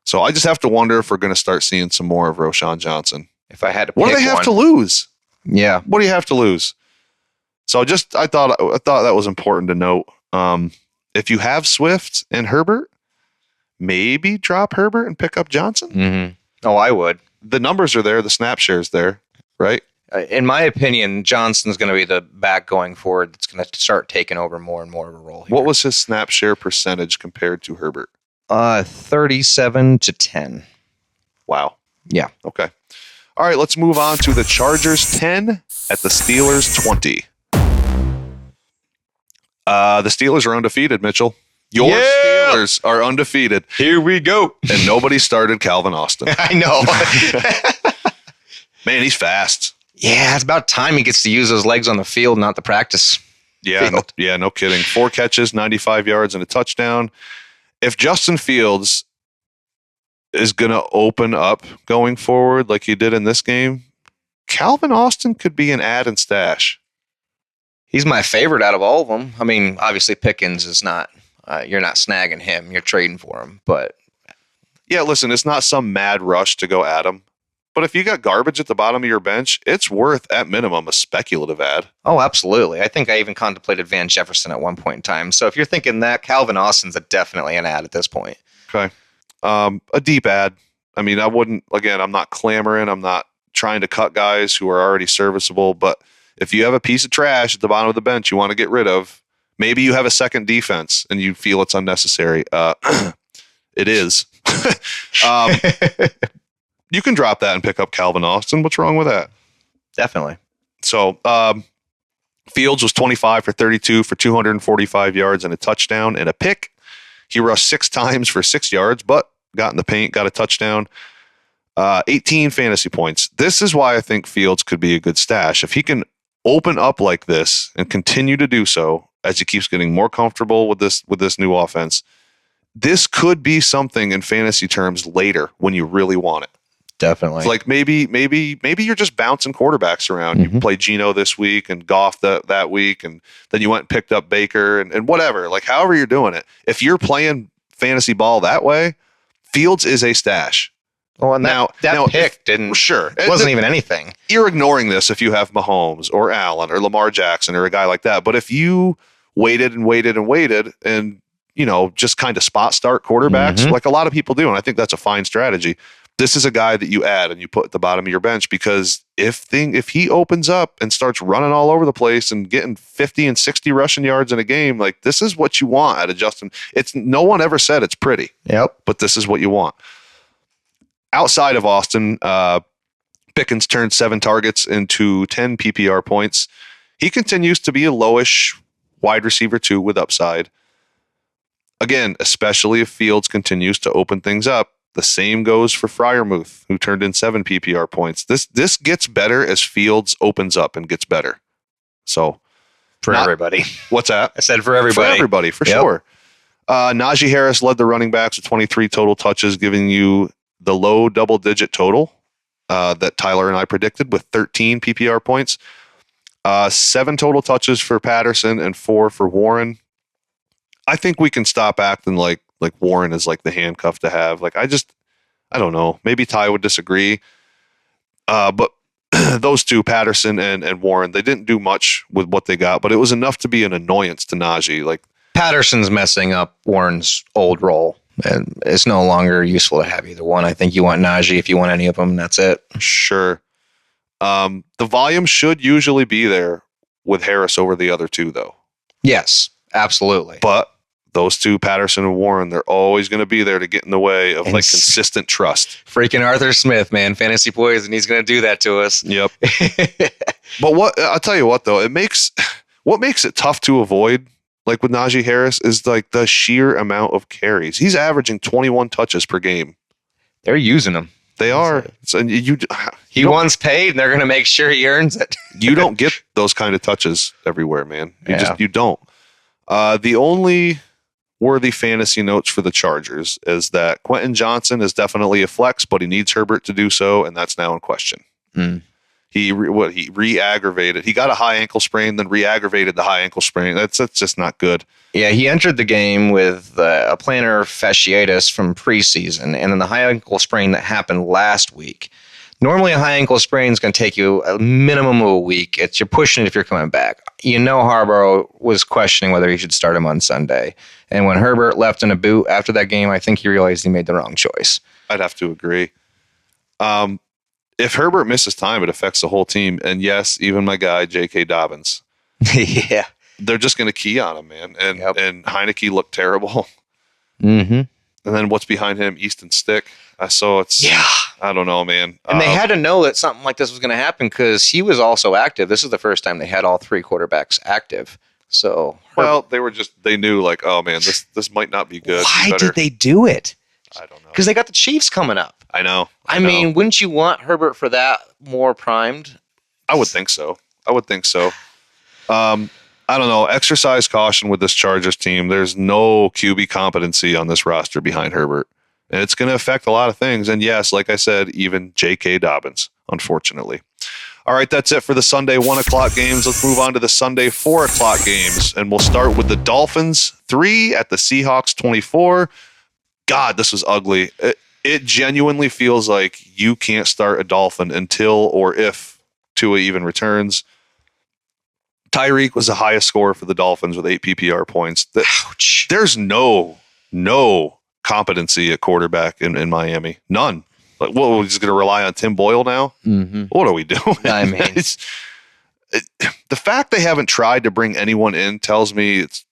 So I just have to wonder if we're going to start seeing some more of Roschon Johnson. If I had to pick what do they have to lose? Yeah. What do you have to lose? So I thought that was important to note. If you have Swift and Herbert, maybe drop Herbert and pick up Johnson. Mm-hmm. Oh, I would. The numbers are there. The snap share's there, right? In my opinion, Johnson's going to be the back going forward that's going to start taking over more and more of a role here. What was his snap share percentage compared to Herbert? 37-10. Wow. Yeah. Okay. All right, let's move on to the Chargers 10 at the Steelers 20. The Steelers are undefeated, Mitchell. Your Steelers are undefeated. Here we go. And nobody started Calvin Austin. I know. Man, he's fast. Yeah, it's about time he gets to use those legs on the field, not the practice field. No kidding. 4 catches, 95 yards, and a touchdown. If Justin Fields is going to open up going forward like he did in this game, Calvin Austin could be an add and stash. He's my favorite out of all of them. I mean, obviously Pickens is not, you're not snagging him. You're trading for him. But yeah, listen, it's not some mad rush to go at him. But if you got garbage at the bottom of your bench, it's worth, at minimum, a speculative ad. Oh, absolutely. I think I even contemplated Van Jefferson at one point in time. So if you're thinking that, Calvin Austin's definitely an ad at this point. Okay. A deep ad. I mean, I'm not clamoring. I'm not trying to cut guys who are already serviceable. But if you have a piece of trash at the bottom of the bench you want to get rid of, maybe you have a second defense and you feel it's unnecessary. It is. You can drop that and pick up Calvin Austin. What's wrong with that? Definitely. So Fields was 25 for 32 for 245 yards and a touchdown and a pick. He rushed 6 times for 6 yards, but got in the paint, got a touchdown. 18 fantasy points. This is why I think Fields could be a good stash. If he can open up like this and continue to do so as he keeps getting more comfortable with this new offense, this could be something in fantasy terms later when you really want it. Definitely. It's like maybe you're just bouncing quarterbacks around. Mm-hmm. You played Geno this week and Goff that week, and then you went and picked up Baker and whatever. Like however you're doing it. If you're playing fantasy ball that way, Fields is a stash. Well, and that pick wasn't even anything. You're ignoring this if you have Mahomes or Allen or Lamar Jackson or a guy like that. But if you waited and just kind of spot start quarterbacks like a lot of people do, and I think that's a fine strategy. This is a guy that you add and you put at the bottom of your bench because if he opens up and starts running all over the place and getting 50 and 60 rushing yards in a game, like this is what you want out of Justin. No one ever said it's pretty. Yep. But this is what you want. Outside of Austin, Pickens turned 7 targets into 10 PPR points. He continues to be a lowish wide receiver 2 with upside. Again, especially if Fields continues to open things up. The same goes for Freiermuth, who turned in 7 PPR points. This gets better as Fields opens up and gets better. So for everybody. What's that? I said for everybody. For everybody, for sure. Najee Harris led the running backs with 23 total touches, giving you the low double-digit total that Tyler and I predicted with 13 PPR points. 7 total touches for Patterson and 4 for Warren. I think we can stop acting like Warren is like the handcuff to have. Like I don't know. Maybe Ty would disagree. But those two, Patterson and Warren, they didn't do much with what they got, but it was enough to be an annoyance to Najee. Like Patterson's messing up Warren's old role, and it's no longer useful to have either one. I think you want Najee if you want any of them. That's it. Sure. The volume should usually be there with Harris over the other two, though. Yes, absolutely. But those two, Patterson and Warren, they're always going to be there to get in the way of like consistent trust. Freaking Arthur Smith, man, fantasy poison. He's going to do that to us. Yep. But I'll tell you what though, what makes it tough to avoid like with Najee Harris, is like the sheer amount of carries. He's averaging 21 touches per game. They're using him. They are. So he wants paid, and they're going to make sure he earns it. You don't get those kind of touches everywhere, man. You don't. The only worthy fantasy notes for the Chargers is that Quentin Johnson is definitely a flex, but he needs Herbert to do so, and that's now in question. He re-aggravated. He got a high ankle sprain, then re-aggravated the high ankle sprain. That's just not good. Yeah, he entered the game with a plantar fasciitis from preseason, and then the high ankle sprain that happened last week. Normally, a high ankle sprain is going to take you a minimum of a week. You're pushing it if you're coming back. Harbaugh was questioning whether he should start him on Sunday. And when Herbert left in a boot after that game, I think he realized he made the wrong choice. I'd have to agree. If Herbert misses time, it affects the whole team. And yes, even my guy, J.K. Dobbins. Yeah. They're just going to key on him, man. And Heineke looked terrible. Mm-hmm. And then what's behind him? Easton Stick. So it's, I don't know, man. And they had to know that something like this was going to happen because he was also active. This is the first time they had all three quarterbacks active. So, they knew like, oh man, this might not be good. Why did they do it? I don't know. Because they got the Chiefs coming up. I know. I mean, wouldn't you want Herbert for that more primed? I would think so. I don't know. Exercise caution with this Chargers team. There's no QB competency on this roster behind Herbert. And it's going to affect a lot of things. And yes, like I said, even J.K. Dobbins, unfortunately. All right, that's it for the Sunday 1 o'clock games. Let's move on to the Sunday 4 o'clock games. And we'll start with the Dolphins 3 at the Seahawks 24. God, this was ugly. It genuinely feels like you can't start a Dolphin until or if Tua even returns. Tyreek was the highest scorer for the Dolphins with 8 PPR points. Ouch. There's no competency at quarterback in Miami. None. Like, what, we're just going to rely on Tim Boyle now? Mm-hmm. What are we doing? I mean, the fact they haven't tried to bring anyone in tells me it's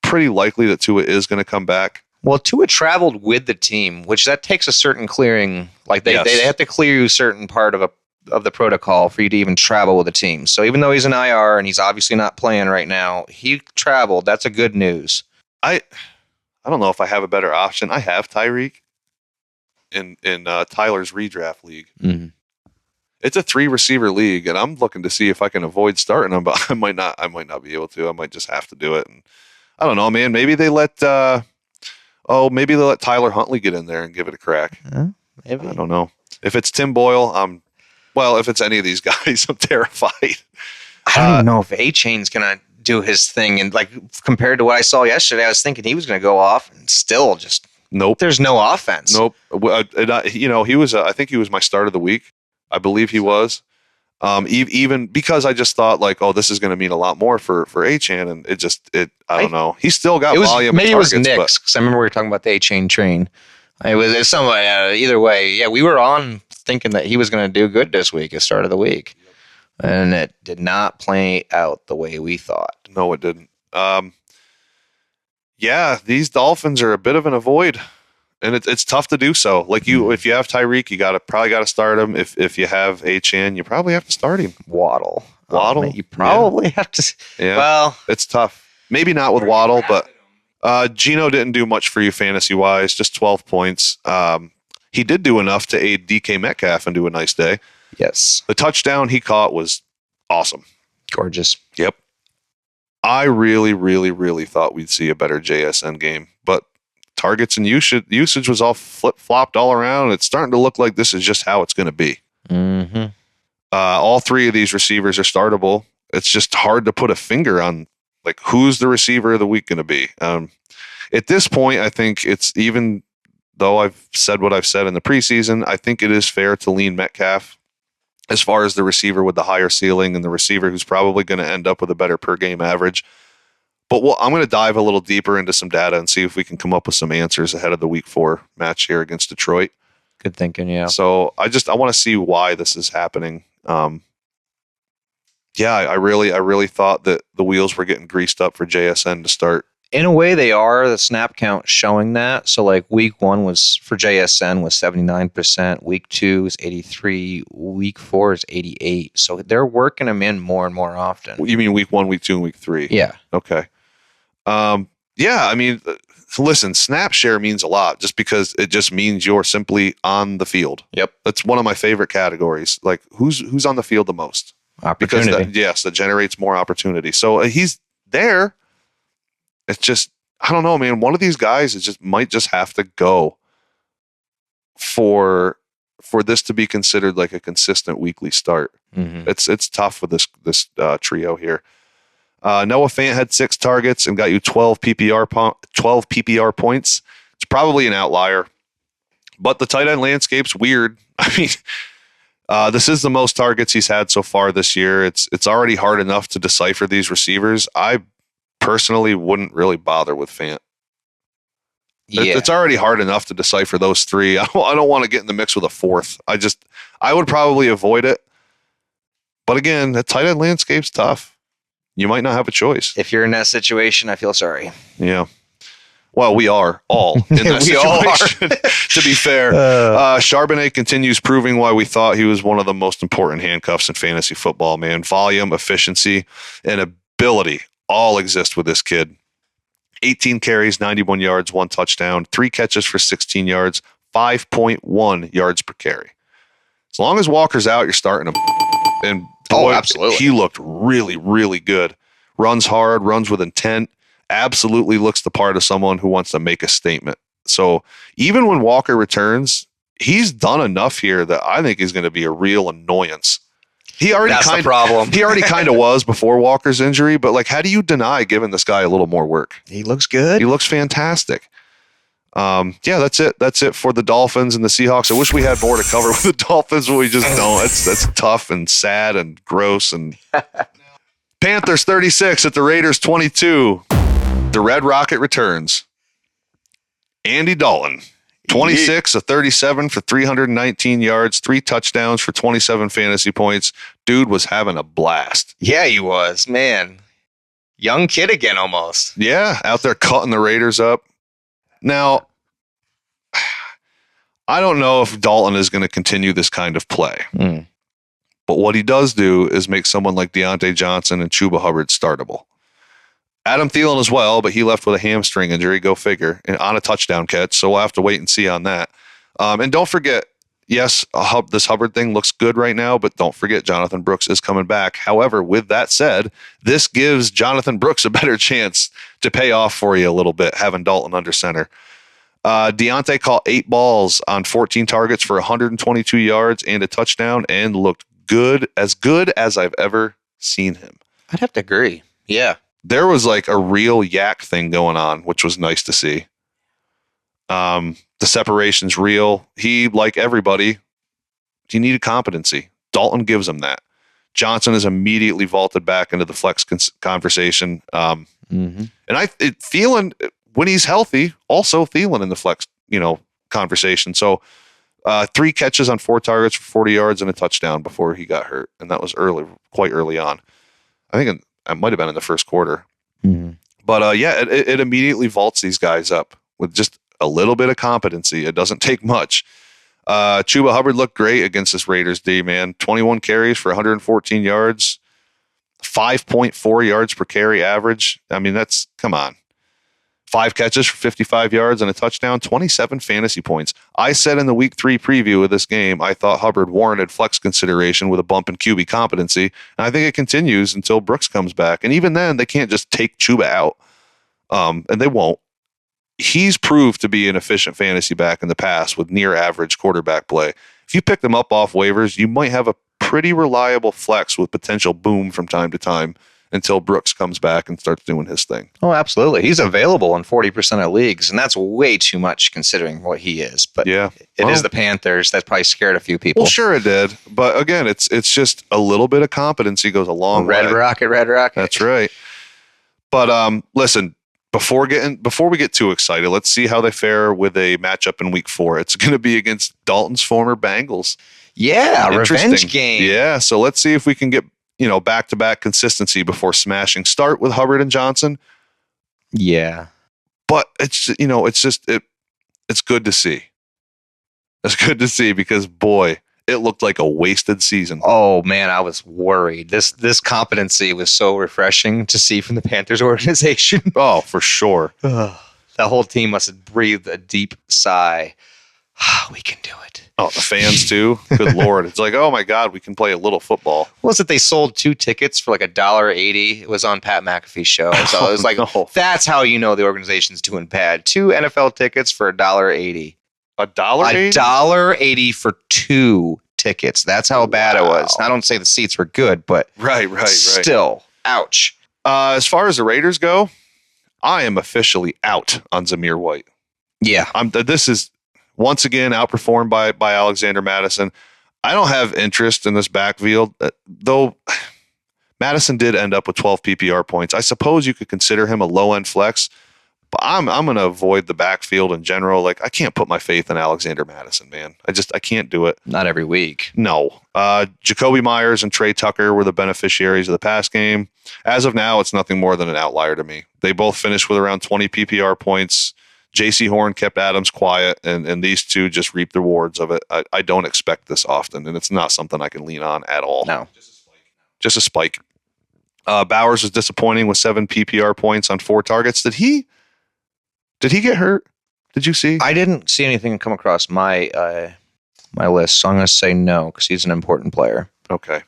pretty likely that Tua is going to come back. Well, Tua traveled with the team, which that takes a certain clearing. Like they have to clear you a certain part of the protocol for you to even travel with the team. So even though he's an IR and he's obviously not playing right now, he traveled. That's a good news. I don't know if I have a better option. I have Tyreek in Tyler's redraft league. Mm-hmm. It's a 3-receiver league, and I'm looking to see if I can avoid starting him, but I might not be able to. I might just have to do it. And I don't know, man. Maybe they let Tyler Huntley get in there and give it a crack. Maybe. I don't know. If it's Tim Boyle, if it's any of these guys, I'm terrified. I don't even know if A-Chain's going to do his thing. And like compared to what I saw yesterday, I was thinking he was going to go off and still just nope. There's no offense. Nope. He was. I think he was my start of the week. I believe he was. Even because I just thought like, oh, this is going to mean a lot more for A-Chan, and I don't know. He still got volume. Maybe it was Knicks because I remember we were talking about the A-Chain train. It was somebody. Either way, yeah, we were on thinking that he was going to do good this week, at start of the week, and it did not play out the way we thought. No, it didn't. These Dolphins are a bit of an avoid, and it's tough to do so. Like if you have Tyreek, you probably got to start him. If you have A-Chan, you probably have to start him. Waddle, you probably have to. Yeah, well, it's tough. Maybe not with Waddle, but Geno didn't do much for you fantasy wise. Just 12 points. He did do enough to aid DK Metcalf and do a nice day. Yes, the touchdown he caught was awesome, gorgeous. Yep. I really, really, really thought we'd see a better JSN game, but targets and usage was all flip-flopped all around. It's starting to look like this is just how it's going to be. Mm-hmm. All 3 of these receivers are startable. It's just hard to put a finger on like who's the receiver of the week going to be. At this point, I think it's, even though I've said what I've said in the preseason, I think it is fair to lean Metcalf as far as the receiver with the higher ceiling and the receiver who's probably going to end up with a better per game average. But I'm going to dive a little deeper into some data and see if we can come up with some answers ahead of the week 4 match here against Detroit. Good thinking, yeah. So I want to see why this is happening. I really thought that the wheels were getting greased up for JSN to start. In a way, they are. The snap count showing that. So, like week 1 was for JSN was 79%. Week 2 is 83. Week 4 is 88. So they're working them in more and more often. You mean week 1, week 2, and week 3? Yeah. Okay. Yeah, I mean, listen, snap share means a lot just because it just means you're simply on the field. Yep. That's one of my favorite categories. Like who's on the field the most? Because Opportunity. that generates more opportunity. So he's there. It's just, I don't know, man. One of these guys might just have to go for this to be considered like a consistent weekly start. Mm-hmm. It's tough with this trio here. Noah Fant had 6 targets and got you 12 PPR points. It's probably an outlier, but the tight end landscape's weird. I mean, this is the most targets he's had so far this year. It's already hard enough to decipher these receivers. I personally wouldn't really bother with Fant. Yeah. It's already hard enough to decipher those 3. I don't want to get in the mix with a 4th. I would probably avoid it. But again, the tight end landscape's tough. You might not have a choice. If you're in that situation, I feel sorry. Yeah. Well, we are all in that situation, to be fair. Charbonnet continues proving why we thought he was one of the most important handcuffs in fantasy football, man. Volume, efficiency, and ability all exist with this kid. 18 carries, 91 yards, 1 touchdown, 3 catches for 16 yards, 5.1 yards per carry. As long as Walker's out, you're starting him. And boy, absolutely. He looked really, really good. Runs hard, runs with intent. Absolutely looks the part of someone who wants to make a statement. So even when Walker returns, he's done enough here that I think he's going to be a real annoyance. That's the problem. He already kind of was before Walker's injury, but like, how do you deny giving this guy a little more work? He looks good. He looks fantastic. Yeah, that's it. That's it for the Dolphins and the Seahawks. I wish we had more to cover with the Dolphins, but we just don't. That's tough and sad and gross. And Panthers 36 at the Raiders 22. The Red Rocket returns. Andy Dalton, 26 of 37 for 319 yards, 3 touchdowns for 27 fantasy points. Dude was having a blast. Yeah, he was, man. Young kid again, almost. Yeah, out there cutting the Raiders up. Now, I don't know if Dalton is going to continue this kind of play. But what he does do is make someone like Deontay Johnson and Chuba Hubbard startable. Adam Thielen as well, but he left with a hamstring injury, go figure, and on a touchdown catch, so we'll have to wait and see on that. And don't forget, yes, this Hubbard thing looks good right now, but don't forget Jonathan Brooks is coming back. However, with that said, this gives Jonathan Brooks a better chance to pay off for you a little bit, having Dalton under center. Deontay caught 8 balls on 14 targets for 122 yards and a touchdown and looked good as I've ever seen him. I'd have to agree. Yeah. There was like a real yak thing going on, which was nice to see. The separation's real. He, like everybody, he needed competency. Dalton gives him that. Johnson is immediately vaulted back into the flex conversation. And Thielen, when he's healthy, also Thielen in the flex, conversation. So 3 catches on 4 targets for 40 yards and a touchdown before he got hurt. And that was quite early on. I think it might have been in the first quarter. But it immediately vaults these guys up with just a little bit of competency. It doesn't take much. Chuba Hubbard looked great against this Raiders D, man. 21 carries for 114 yards, 5.4 yards per carry average. I mean, come on. 5 catches for 55 yards and a touchdown, 27 fantasy points. I said in the week 3 preview of this game, I thought Hubbard warranted flex consideration with a bump in QB competency. And I think it continues until Brooks comes back. And even then, they can't just take Chuba out. And they won't. He's proved to be an efficient fantasy back in the past with near average quarterback play. If you pick them up off waivers, you might have a pretty reliable flex with potential boom from time to time until Brooks comes back and starts doing his thing. Oh, absolutely. He's available in 40% of leagues, and that's way too much considering what he is. But yeah, it is the Panthers. That probably scared a few people. Well, sure it did. But again, it's just a little bit of competency goes a long way. Red Rocket. That's right. But listen, before we get too excited, let's see how they fare with a matchup in week 4. It's going to be against Dalton's former Bengals. Yeah, revenge game. Yeah, so let's see if we can get back-to-back consistency before smashing. Start with Hubbard and Johnson. Yeah. But it's good to see. It's good to see because, boy, it looked like a wasted season. Oh man, I was worried. This competency was so refreshing to see from the Panthers organization. Oh, for sure. That whole team must have breathed a deep sigh. We can do it. Oh, the fans too. Good Lord. It's like, oh my God, we can play a little football. Was it they sold 2 tickets for like $1.80? It was on Pat McAfee's show. So it was like, that's how you know the organization's doing bad. 2 NFL tickets for $1.80. $1.80? $1.80 for 2 tickets. That's how bad it was. I don't say the seats were good, but right. Still, ouch. As far as the Raiders go, I am officially out on Zamir White. Yeah. This is once again outperformed by Alexander Mattison. I don't have interest in this backfield, though. Madison did end up with 12 PPR points. I suppose you could consider him a low-end flex, but I'm going to avoid the backfield in general. Like, I can't put my faith in Alexander Mattison, man. I can't do it. Not every week. No. Jacoby Myers and Trey Tucker were the beneficiaries of the pass game. As of now, it's nothing more than an outlier to me. They both finished with around 20 PPR points. J.C. Horn kept Adams quiet, and these two just reaped the rewards of it. I don't expect this often, and it's not something I can lean on at all. No. Just a spike. Bowers was disappointing with 7 PPR points on 4 targets. Did he get hurt? Did you see? I didn't see anything come across my my list, so I'm going to say no because he's an important player. Okay.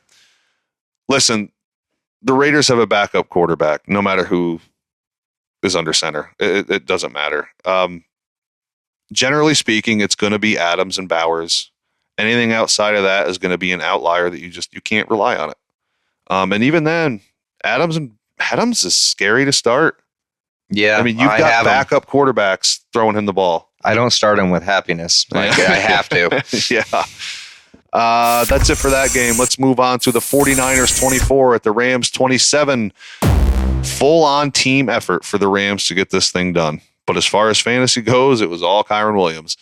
Listen, the Raiders have a backup quarterback, no matter who is under center. It doesn't matter. Generally speaking, it's going to be Adams and Bowers. Anything outside of that is going to be an outlier that you can't rely on it. And even then, Adams is scary to start. Yeah, I mean, you've got backup quarterbacks throwing him the ball. I don't start him with happiness. Like, I have to. Yeah. That's it for that game. Let's move on to the 49ers 24 at the Rams 27. Full-on team effort for the Rams to get this thing done. But as far as fantasy goes, it was all Kyren Williams.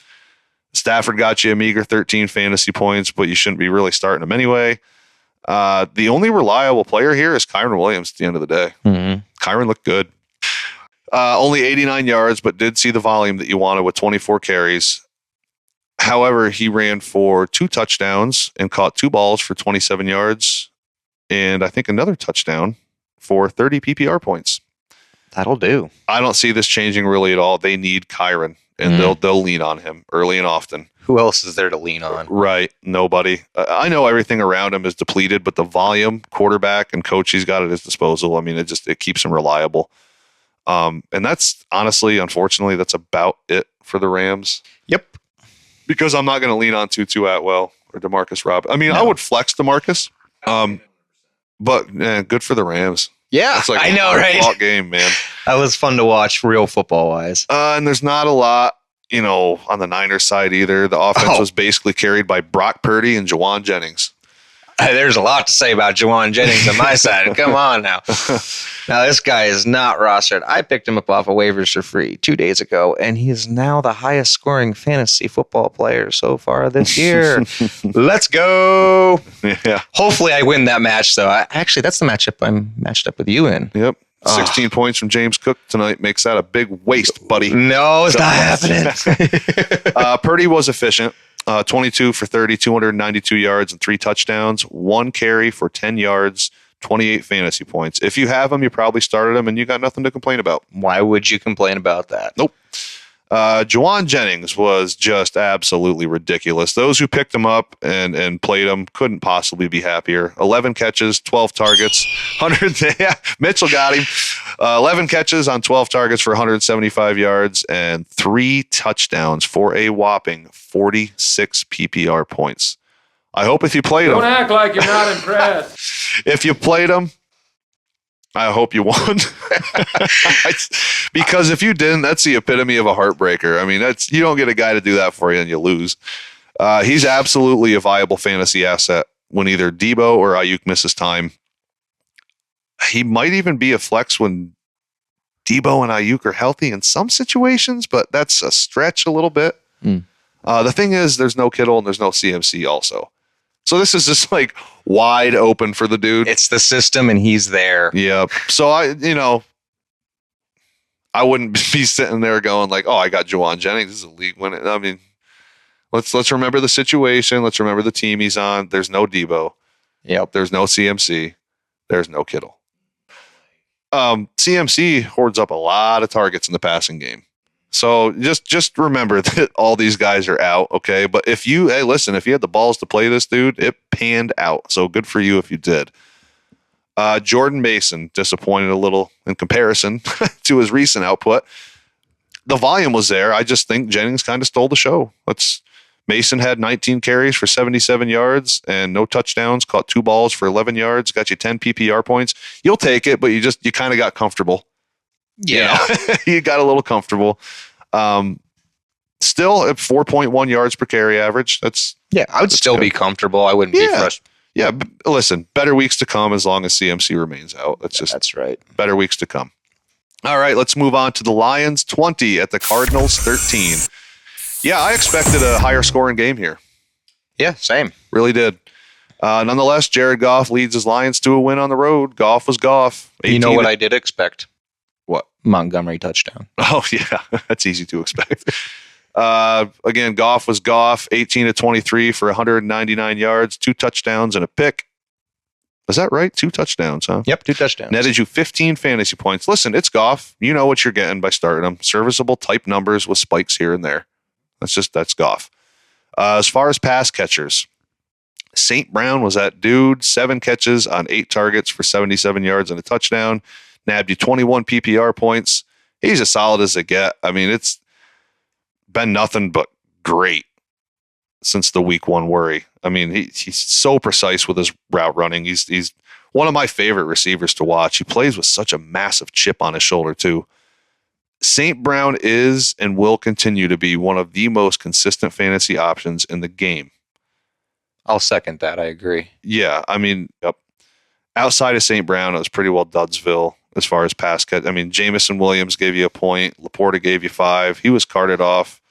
Stafford got you a meager 13 fantasy points, but you shouldn't be really starting him anyway. The only reliable player here is Kyren Williams at the end of the day. Mm-hmm. Kyren looked good. Only 89 yards, but did see the volume that you wanted with 24 carries. However, he ran for 2 touchdowns and caught 2 balls for 27 yards, and I think another touchdown for 30 PPR points. That'll do. I don't see this changing really at all. They need Kyren, and they'll lean on him early and often. Who else is there to lean on? Right. Nobody. I know everything around him is depleted, but the volume, quarterback, and coach he's got at his disposal, I mean, it keeps him reliable. And that's honestly, unfortunately, that's about it for the Rams. Yep. Because I'm not going to lean on Tutu Atwell or DeMarcus Robinson. I mean, I would flex DeMarcus, but good for the Rams. Yeah, it's like I know, right? Game, man. That was fun to watch, real football wise. And there's not a lot, on the Niners side either. The offense was basically carried by Brock Purdy and Jawan Jennings. There's a lot to say about Jawan Jennings on my side. Come on now. Now, this guy is not rostered. I picked him up off of waivers for free 2 days ago, and he is now the highest scoring fantasy football player so far this year. Let's go. Yeah. Hopefully I win that match, though. Actually, that's the matchup I'm matched up with you in. Yep. 16 points from James Cook tonight makes that a big waste, buddy. No, it's not happening. Purdy was efficient. 22 for 30, 292 yards and 3 touchdowns, 1 carry for 10 yards, 28 fantasy points. If you have him, you probably started him and you got nothing to complain about. Why would you complain about that? Nope. Jawan Jennings was just absolutely ridiculous. Those who picked him up and played him couldn't possibly be happier. 11 catches, 12 targets, 100. Yeah, Mitchell got him. 11 catches on 12 targets for 175 yards and 3 touchdowns for a whopping 46 PPR points. I hope if you played him. Don't act like you're not impressed. If you played him, I hope you won. Because if you didn't, that's the epitome of a heartbreaker. I mean, you don't get a guy to do that for you and you lose. He's absolutely a viable fantasy asset when either Debo or Ayuk misses time. He might even be a flex when Debo and Ayuk are healthy in some situations, but that's a stretch a little bit. The thing is, there's no Kittle and there's no CMC also. So this is just like wide open for the dude. It's the system and he's there. Yep. So I wouldn't be sitting there going like, oh, I got Jawan Jennings. This is a league winner. I mean, Let's remember the situation. Let's remember the team he's on. There's no Debo. Yep. There's no CMC. There's no Kittle. CMC hoards up a lot of targets in the passing game. So just remember that all these guys are out, okay? But if you had the balls to play this dude, it panned out. So good for you if you did. Jordan Mason disappointed a little in comparison to his recent output. The volume was there. I just think Jennings kind of stole the show. Mason had 19 carries for 77 yards and no touchdowns, caught 2 balls for 11 yards, got you 10 PPR points. You'll take it, but you kind of got comfortable. Yeah. You got a little comfortable. Still at 4.1 yards per carry average. I would still be comfortable. I wouldn't be frustrated. Yeah, listen, better weeks to come as long as CMC remains out. That's right. Better weeks to come. All right, let's move on to the Lions 20 at the Cardinals 13. Yeah, I expected a higher scoring game here. Yeah, same. Really did. Nonetheless, Jared Goff leads his Lions to a win on the road. Goff was Goff. You know what I did expect? What? Montgomery touchdown. Oh, yeah. That's easy to expect. Again, Goff was Goff. 18 to 23 for 199 yards, 2 touchdowns, and a pick. Is that right? 2 touchdowns, huh? Yep, 2 touchdowns. Netted you 15 fantasy points. Listen, it's Goff. You know what you're getting by starting him. Serviceable type numbers with spikes here and there. That's Goff. As far as pass catchers, St. Brown was that dude. 7 catches on 8 targets for 77 yards and a touchdown. Nabbed you 21 PPR points. He's as solid as they get. I mean, it's been nothing but great since the week 1 worry. I mean, he's so precise with his route running. He's one of my favorite receivers to watch. He plays with such a massive chip on his shoulder, too. St. Brown is and will continue to be one of the most consistent fantasy options in the game. I'll second that. I agree. Yeah, I mean, yep. Outside of St. Brown, it was pretty well Dudsville as far as pass catch. I mean, Jamison Williams gave you a point. Laporta gave you 5. He was carted off.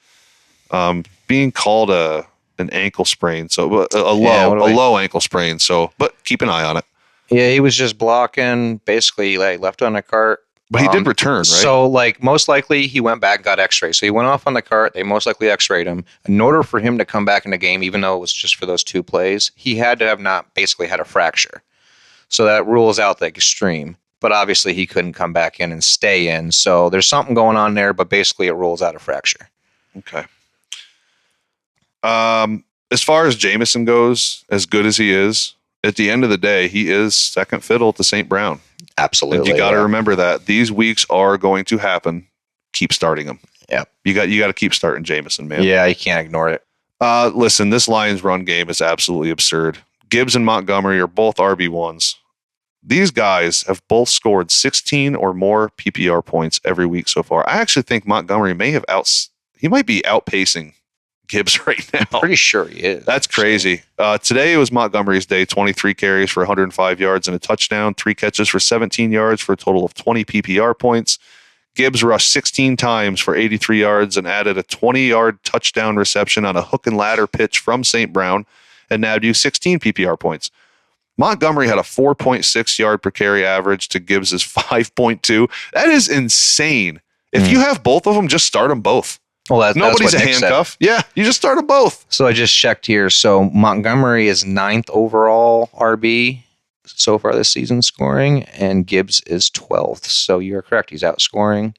Being called an ankle sprain, so a low ankle sprain. So, but keep an eye on it. Yeah, he was just blocking, basically like left on a cart. But he did return, right? So, most likely he went back and got x-rayed. So he went off on the cart. They most likely x-rayed him. In order for him to come back in the game, even though it was just for those 2 plays, he had to have not basically had a fracture. So that rules out the extreme. But obviously he couldn't come back in and stay in. So there's something going on there, but basically it rules out a fracture. Okay. As far as Jamison goes, as good as he is, at the end of the day, he is second fiddle to St. Brown. Absolutely. And you got to remember that these weeks are going to happen. Keep starting them. Yeah. You got to keep starting Jamison, man. Yeah, you can't ignore it. Listen, this Lions run game is absolutely absurd. Gibbs and Montgomery are both RB1s. These guys have both scored 16 or more PPR points every week so far. I actually think Montgomery might be outpacing Gibbs right now. I'm pretty sure he is. That's crazy. Today it was Montgomery's day. 23 carries for 105 yards and a touchdown. 3 catches for 17 yards for a total of 20 PPR points. Gibbs rushed 16 times for 83 yards and added a 20-yard touchdown reception on a hook and ladder pitch from St. Brown and nabbed you 16 PPR points. Montgomery had a 4.6 yard per carry average to Gibbs's 5.2. That is insane. If you have both of them, just start them both. Well, Nobody's a handcuff. Yeah, you just start them both. So I just checked here. So Montgomery is 9th overall RB so far this season scoring, and Gibbs is 12th. So you're correct. He's outscoring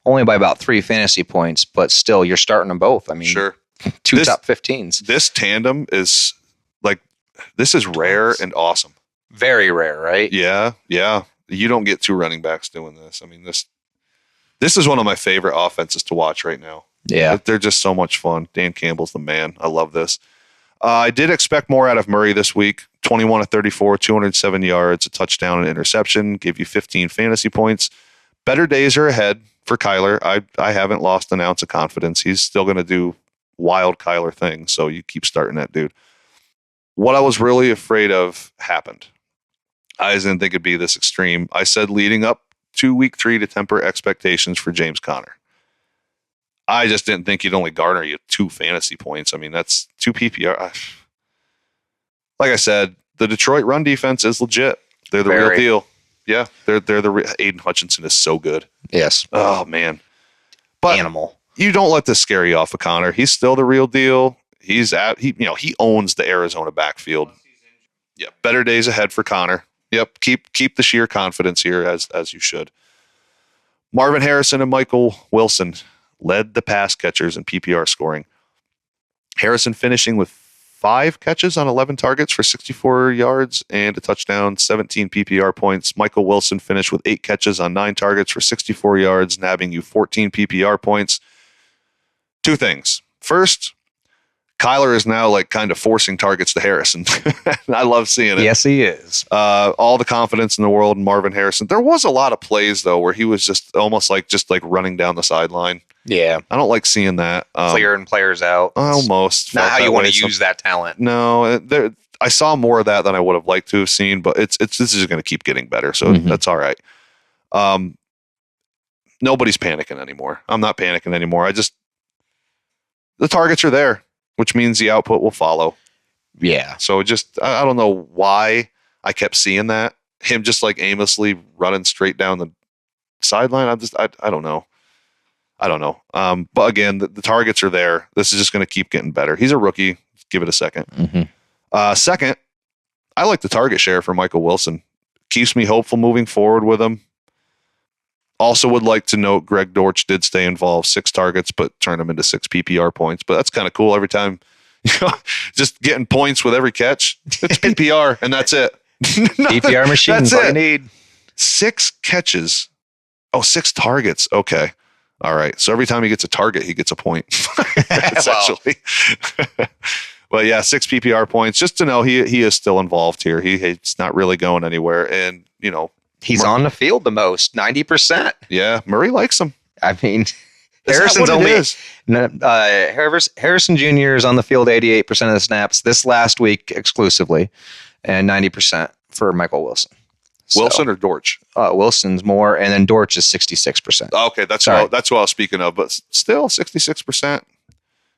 only by about 3 fantasy points, but still you're starting them both. I mean, sure. 2 top 15s. This tandem is this is rare and awesome. Very rare, right? Yeah. You don't get 2 running backs doing this. I mean, this is one of my favorite offenses to watch right now. Yeah. They're just so much fun. Dan Campbell's the man. I love this. I did expect more out of Murray this week. 21 to 34, 207 yards, a touchdown and interception. Gave you 15 fantasy points. Better days are ahead for Kyler. I haven't lost an ounce of confidence. He's still going to do wild Kyler things, so you keep starting that dude. What I was really afraid of happened. I didn't think it'd be this extreme. I said leading up to week 3 to temper expectations for James Conner. I just didn't think he'd only garner you 2 fantasy points. I mean, that's 2 PPR. Like I said, the Detroit run defense is legit. They're the real deal. Yeah, they're Aiden Hutchinson is so good. Yes. Oh man, but animal. You don't let this scare you off of Connor. He's still the real deal. He owns the Arizona backfield. Yeah, better days ahead for Connor. Yep, keep the sheer confidence here as you should. Marvin Harrison and Michael Wilson led the pass catchers in PPR scoring. Harrison finishing with 5 catches on 11 targets for 64 yards and a touchdown, 17 PPR points. Michael Wilson finished with 8 catches on 9 targets for 64 yards, nabbing you 14 PPR points. 2 things. First, Kyler is now like kind of forcing targets to Harrison. I love seeing it. Yes, he is. All the confidence in the world in Marvin Harrison. There was a lot of plays though where he was just almost like running down the sideline. Yeah, I don't like seeing that. clearing players out. Almost Not how you want to use that talent. No, I saw more of that than I would have liked to have seen, but this is going to keep getting better, so that's all right. Nobody's panicking anymore. I'm not panicking anymore. The targets are there, which means the output will follow. Yeah. So I don't know why I kept seeing that. Him just like aimlessly running straight down the sideline. I don't know. But again, the targets are there. This is just going to keep getting better. He's a rookie. Give it a second. Second, I like the target share for Michael Wilson. Keeps me hopeful moving forward with him. Also would like to note Greg Dortch did stay involved, 6 targets, but turned him into 6 PPR points. But that's kind of cool every time, just getting points with every catch. It's PPR and that's it. PPR machine. That's all it. you need. 6 catches. 6 targets. Okay. All right. So every time he gets a target, he gets a point. Essentially. But yeah, 6 PPR points. Just to know he is still involved here. He's not really going anywhere. And, he's on the field the most, 90%. Yeah, Murray likes him. I mean, Harrison Jr. is on the field 88% of the snaps this last week exclusively, and 90% for Michael Wilson. Wilson or Dortch? Wilson's more, and then Dortch is 66%. Okay, that's what I was speaking of, but still 66%.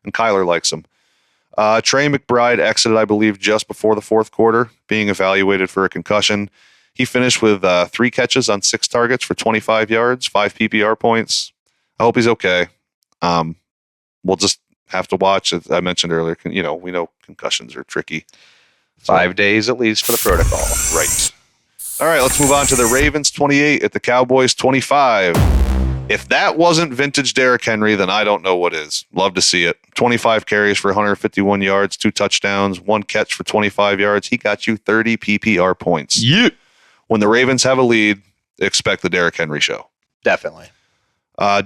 And Kyler likes him. Trey McBride exited, I believe, just before the 4th quarter, being evaluated for a concussion. He finished with 3 catches on 6 targets for 25 yards, 5 PPR points. I hope he's okay. We'll just have to watch. As I mentioned earlier, we know concussions are tricky. 5 days at least for the protocol. Right. All right, let's move on to the Ravens 28 at the Cowboys 25. If that wasn't vintage Derrick Henry, then I don't know what is. Love to see it. 25 carries for 151 yards, 2 touchdowns, 1 catch for 25 yards. He got you 30 PPR points. Yeah. When the Ravens have a lead, expect the Derrick Henry show. Definitely.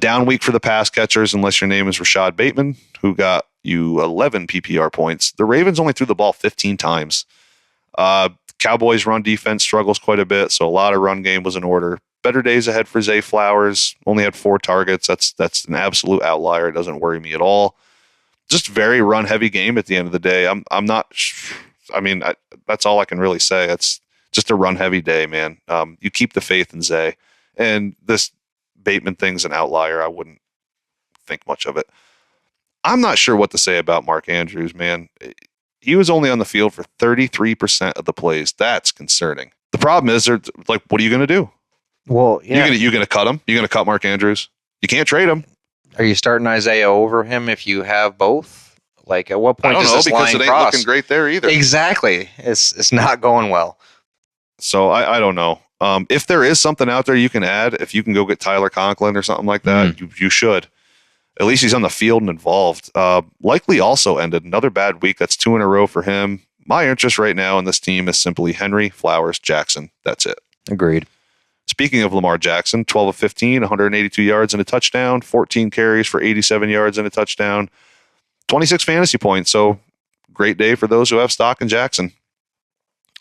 Down week for the pass catchers, unless your name is Rashad Bateman, who got you 11 PPR points. The Ravens only threw the ball 15 times. Cowboys run defense struggles quite a bit, so a lot of run game was in order. Better days ahead for Zay Flowers. Only had 4 targets. That's an absolute outlier. It doesn't worry me at all. Just very run heavy game at the end of the day. I'm not. I mean, that's all I can really say. It's just a run heavy day, man. You keep the faith in Zay, and this Bateman thing's an outlier. I wouldn't think much of it. I'm not sure what to say about Mark Andrews, man. He was only on the field for 33% of the plays. That's concerning. The problem is, they're like, what are you going to do? Well, yeah. You're going to cut him? You're going to cut Mark Andrews? You can't trade him. Are you starting Isaiah over him if you have both? Like, at what point I don't does know, this because line it ain't cross? looking great there either. Exactly. It's not going well. So I don't know. If there is something out there you can add, if you can go get Tyler Conklin or something like that, you should. At least he's on the field and involved. Likely also ended another bad week. That's 2 in a row for him. My interest right now in this team is simply Henry, Flowers, Jackson. That's it. Agreed. Speaking of Lamar Jackson, 12 of 15, 182 yards and a touchdown, 14 carries for 87 yards and a touchdown, 26 fantasy points. So great day for those who have stock in Jackson.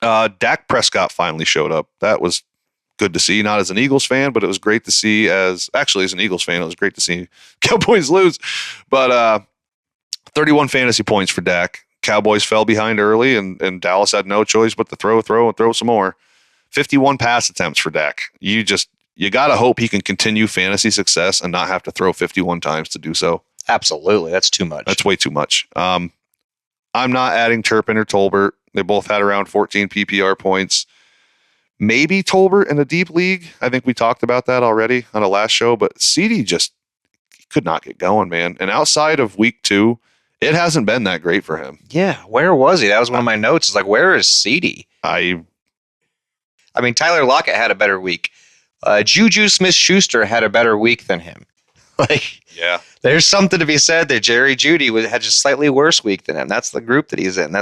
Dak Prescott finally showed up. That was good to see, not as an Eagles fan, but it was great to see as an Eagles fan, it was great to see Cowboys lose. But 31 fantasy points for Dak. Cowboys fell behind early, and Dallas had no choice but to throw some more. 51 pass attempts for Dak. You got to hope he can continue fantasy success and not have to throw 51 times to do so. Absolutely. That's too much. That's way too much. I'm not adding Turpin or Tolbert. They both had around 14 PPR points. Maybe Tolbert in a deep league. I think we talked about that already on a last show, but CD just could not get going, man. And outside of week 2, It hasn't been that great for him. Yeah, where was he? That was one of my notes. It's like, where is CD? I mean, Tyler Lockett had a better week. Juju Smith-Schuster had a better week than him. Like, yeah, there's something to be said there. Jerry Jeudy had just slightly worse week than him. That's the group that he's in.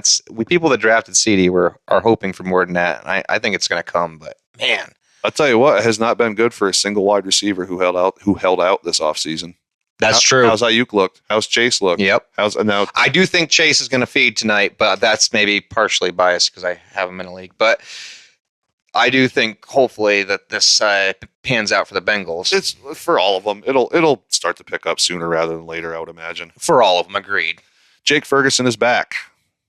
People that drafted CD are hoping for more than that. And I think it's going to come, but man, I'll tell you what, it has not been good for a single wide receiver who held out this offseason. That's true. How's Ayuk looked? How's Chase looked? Yep. Now? I do think Chase is going to feed tonight, but that's maybe partially biased because I have him in a league. But I do think hopefully that this pans out for the Bengals. It's for all of them. It'll start to pick up sooner rather than later, I would imagine. For all of them, agreed. Jake Ferguson is back.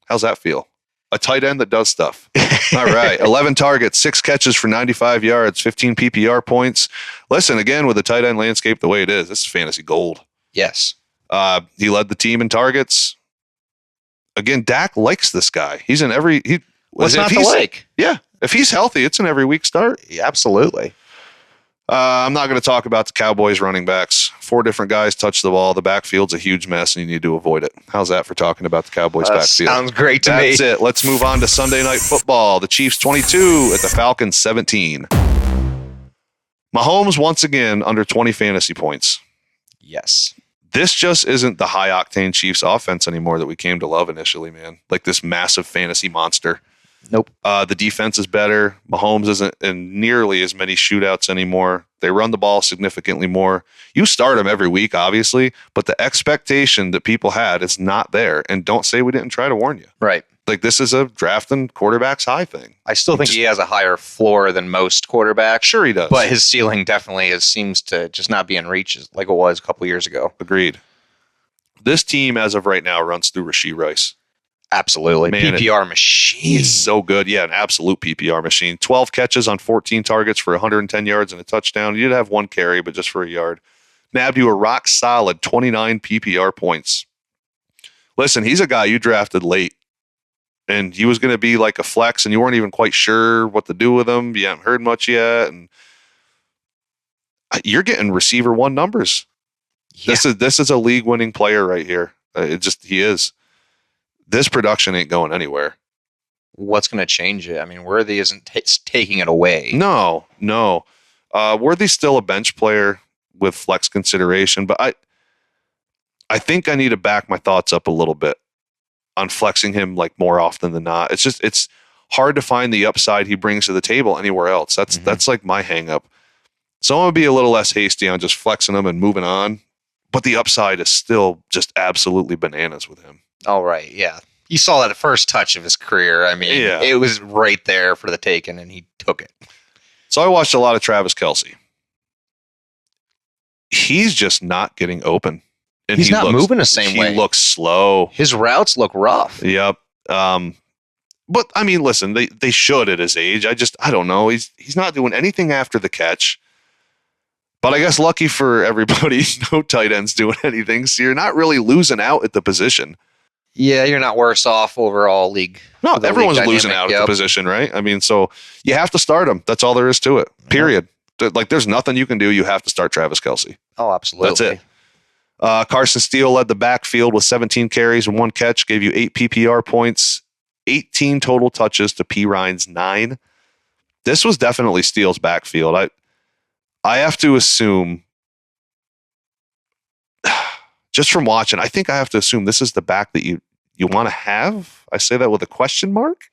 How's that feel? A tight end that does stuff. All right. 11 targets, 6 catches for 95 yards, 15 PPR points. Listen, again, with the tight end landscape the way it is, this is fantasy gold. Yes. He led the team in targets. Again, Dak likes this guy. He's in every... What's not to like? Yeah. If he's healthy, it's an every week start. Yeah, absolutely. I'm not going to talk about the Cowboys running backs. 4 different guys touch the ball. The backfield's a huge mess, and you need to avoid it. How's that for talking about the Cowboys backfield? Sounds great to me. That's it. Let's move on to Sunday Night Football. The Chiefs 22 at the Falcons 17. Mahomes once again under 20 fantasy points. Yes. This just isn't the high-octane Chiefs offense anymore that we came to love initially, man. Like this massive fantasy monster. Nope. The defense is better. Mahomes isn't in nearly as many shootouts anymore. They run the ball significantly more. You start them every week, obviously, but the expectation that people had is not there. And don't say we didn't try to warn you. Right. Like this is a drafting quarterbacks high thing. I still think he has a higher floor than most quarterbacks. Sure he does. But his ceiling definitely seems to just not be in reach like it was a couple years ago. Agreed. This team, as of right now, runs through Rashee Rice. Absolutely. Man, PPR machine. He's so good. Yeah, an absolute PPR machine. 12 catches on 14 targets for 110 yards and a touchdown. He did have 1 carry, but just for a yard. Nabbed you a rock solid 29 PPR points. Listen, he's a guy you drafted late, and he was going to be like a flex, and you weren't even quite sure what to do with him. You haven't heard much yet, and you're getting receiver 1 numbers. Yeah. This is a league-winning player right here. He is. This production ain't going anywhere. What's going to change it? I mean, Worthy isn't taking it away. No. Worthy's still a bench player with flex consideration, but I think I need to back my thoughts up a little bit on flexing him like more often than not. It's hard to find the upside he brings to the table anywhere else. That's like my hang up. So I'm going to be a little less hasty on just flexing him and moving on, but the upside is still just absolutely bananas with him. All right, yeah. You saw that first touch of his career. I mean, It was right there for the taking, and he took it. So I watched a lot of Travis Kelce. He's just not getting open. And he's not moving the same way. He looks slow. His routes look rough. Yep. But, I mean, listen, they should at his age. I don't know. He's not doing anything after the catch. But I guess lucky for everybody, no tight ends doing anything. So you're not really losing out at the position. Yeah, you're not worse off overall league. No, everyone's losing out at the position, right? I mean, so you have to start him. That's all there is to it. Period. Like, there's nothing you can do. You have to start Travis Kelce. Oh, absolutely. That's it. Carson Steele led the backfield with 17 carries and 1 catch, gave you 8 PPR points, 18 total touches to P. Ryan's 9. This was definitely Steele's backfield. I have to assume, just from watching, I think I have to assume this is the back that you want to have. I say that with a question mark.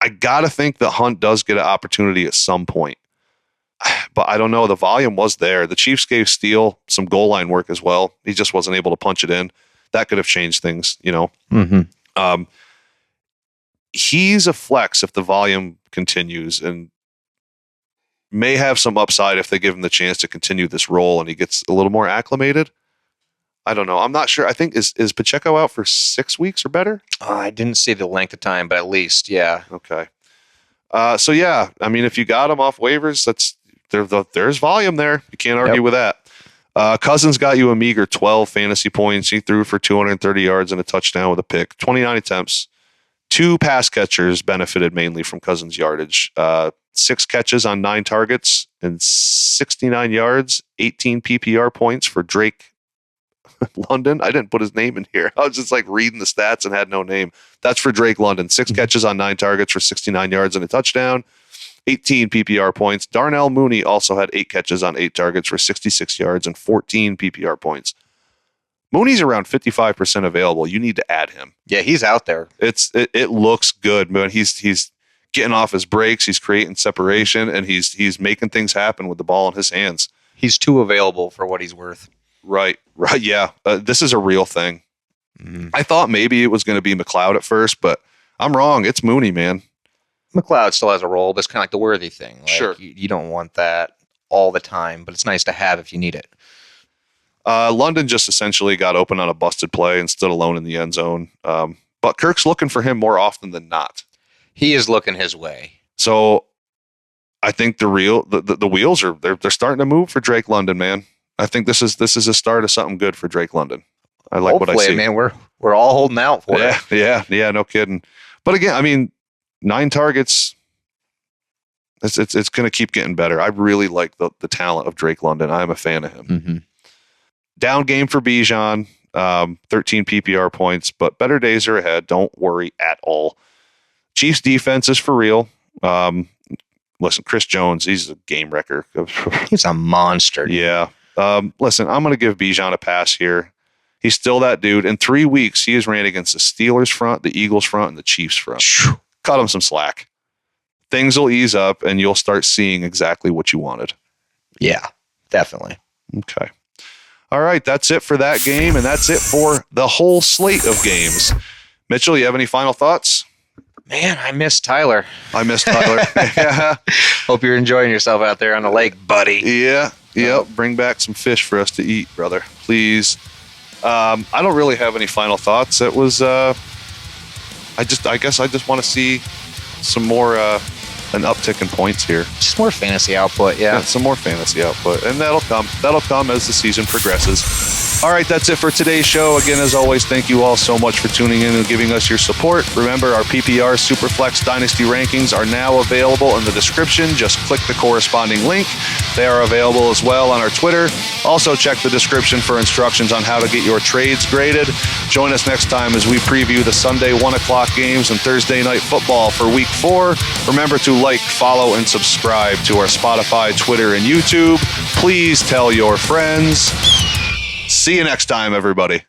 I got to think that Hunt does get an opportunity at some point. But I don't know. The volume was there. The Chiefs gave Steele some goal line work as well. He just wasn't able to punch it in. That could have changed things, you know. Mm-hmm. He's a flex if the volume continues, and may have some upside if they give him the chance to continue this role and he gets a little more acclimated. I don't know. I'm not sure. I think is Pacheco out for 6 weeks or better? I didn't see the length of time, but at least, yeah. Okay. So yeah, I mean, if you got him off waivers, there's volume there. You can't argue with that. Cousins got you a meager 12 fantasy points. He threw for 230 yards and a touchdown with a pick. 29 attempts. 2 pass catchers benefited mainly from Cousins' yardage. 6 catches on 9 targets and 69 yards, 18 PPR points for Drake London. I didn't put his name in here. I was just like reading the stats and had no name. That's for Drake London. 6 catches on 9 targets for 69 yards and a touchdown. 18 PPR points. Darnell Mooney also had 8 catches on 8 targets for 66 yards and 14 PPR points. Mooney's around 55% available. You need to add him. Yeah, he's out there. It looks good, man. He's getting off his breaks. He's creating separation, and he's making things happen with the ball in his hands. He's too available for what he's worth. Right. Yeah. This is a real thing. I thought maybe it was going to be McLeod at first, but I'm wrong. It's Mooney, man. McLeod still has a role, but it's kind of like the Worthy thing. Like, sure. You don't want that all the time, but it's nice to have if you need it. London just essentially got open on a busted play and stood alone in the end zone. But Kirk's looking for him more often than not. He is looking his way. So I think the wheels are they're starting to move for Drake London, man. I think this is a start of something good for Drake London. I like Hopefully, what I see. Man, we're all holding out for it. Yeah, no kidding. But again, I mean, 9 targets. It's going to keep getting better. I really like the talent of Drake London. I'm a fan of him. Mm-hmm. Down game for Bijan, 13 PPR points, but better days are ahead. Don't worry at all. Chiefs defense is for real. Listen, Chris Jones, he's a game wrecker. He's a monster. Yeah. Listen, I'm going to give Bijan a pass here. He's still that dude. In 3 weeks, he has ran against the Steelers front, the Eagles front, and the Chiefs front. Cut him some slack. Things will ease up, and you'll start seeing exactly what you wanted. Yeah, definitely. Okay. All right, that's it for that game, and that's it for the whole slate of games. Mitchell, you have any final thoughts? Man, I miss Tyler. I miss Tyler. Yeah. Hope you're enjoying yourself out there on the lake, buddy. Yeah. Yep. Bring back some fish for us to eat, brother. Please. I don't really have any final thoughts. It was, I guess I just want to see some more, an uptick in points here. Just more fantasy output, yeah. Some more fantasy output. And that'll come as the season progresses. All right, that's it for today's show. Again, as always, thank you all so much for tuning in and giving us your support. Remember, our PPR Superflex Dynasty rankings are now available in the description. Just click the corresponding link. They are available as well on our Twitter. Also, check the description for instructions on how to get your trades graded. Join us next time as we preview the Sunday 1 o'clock games and Thursday night football for Week 4. Remember to like, follow, and subscribe to our Spotify, Twitter, and YouTube. Please tell your friends. See you next time, everybody.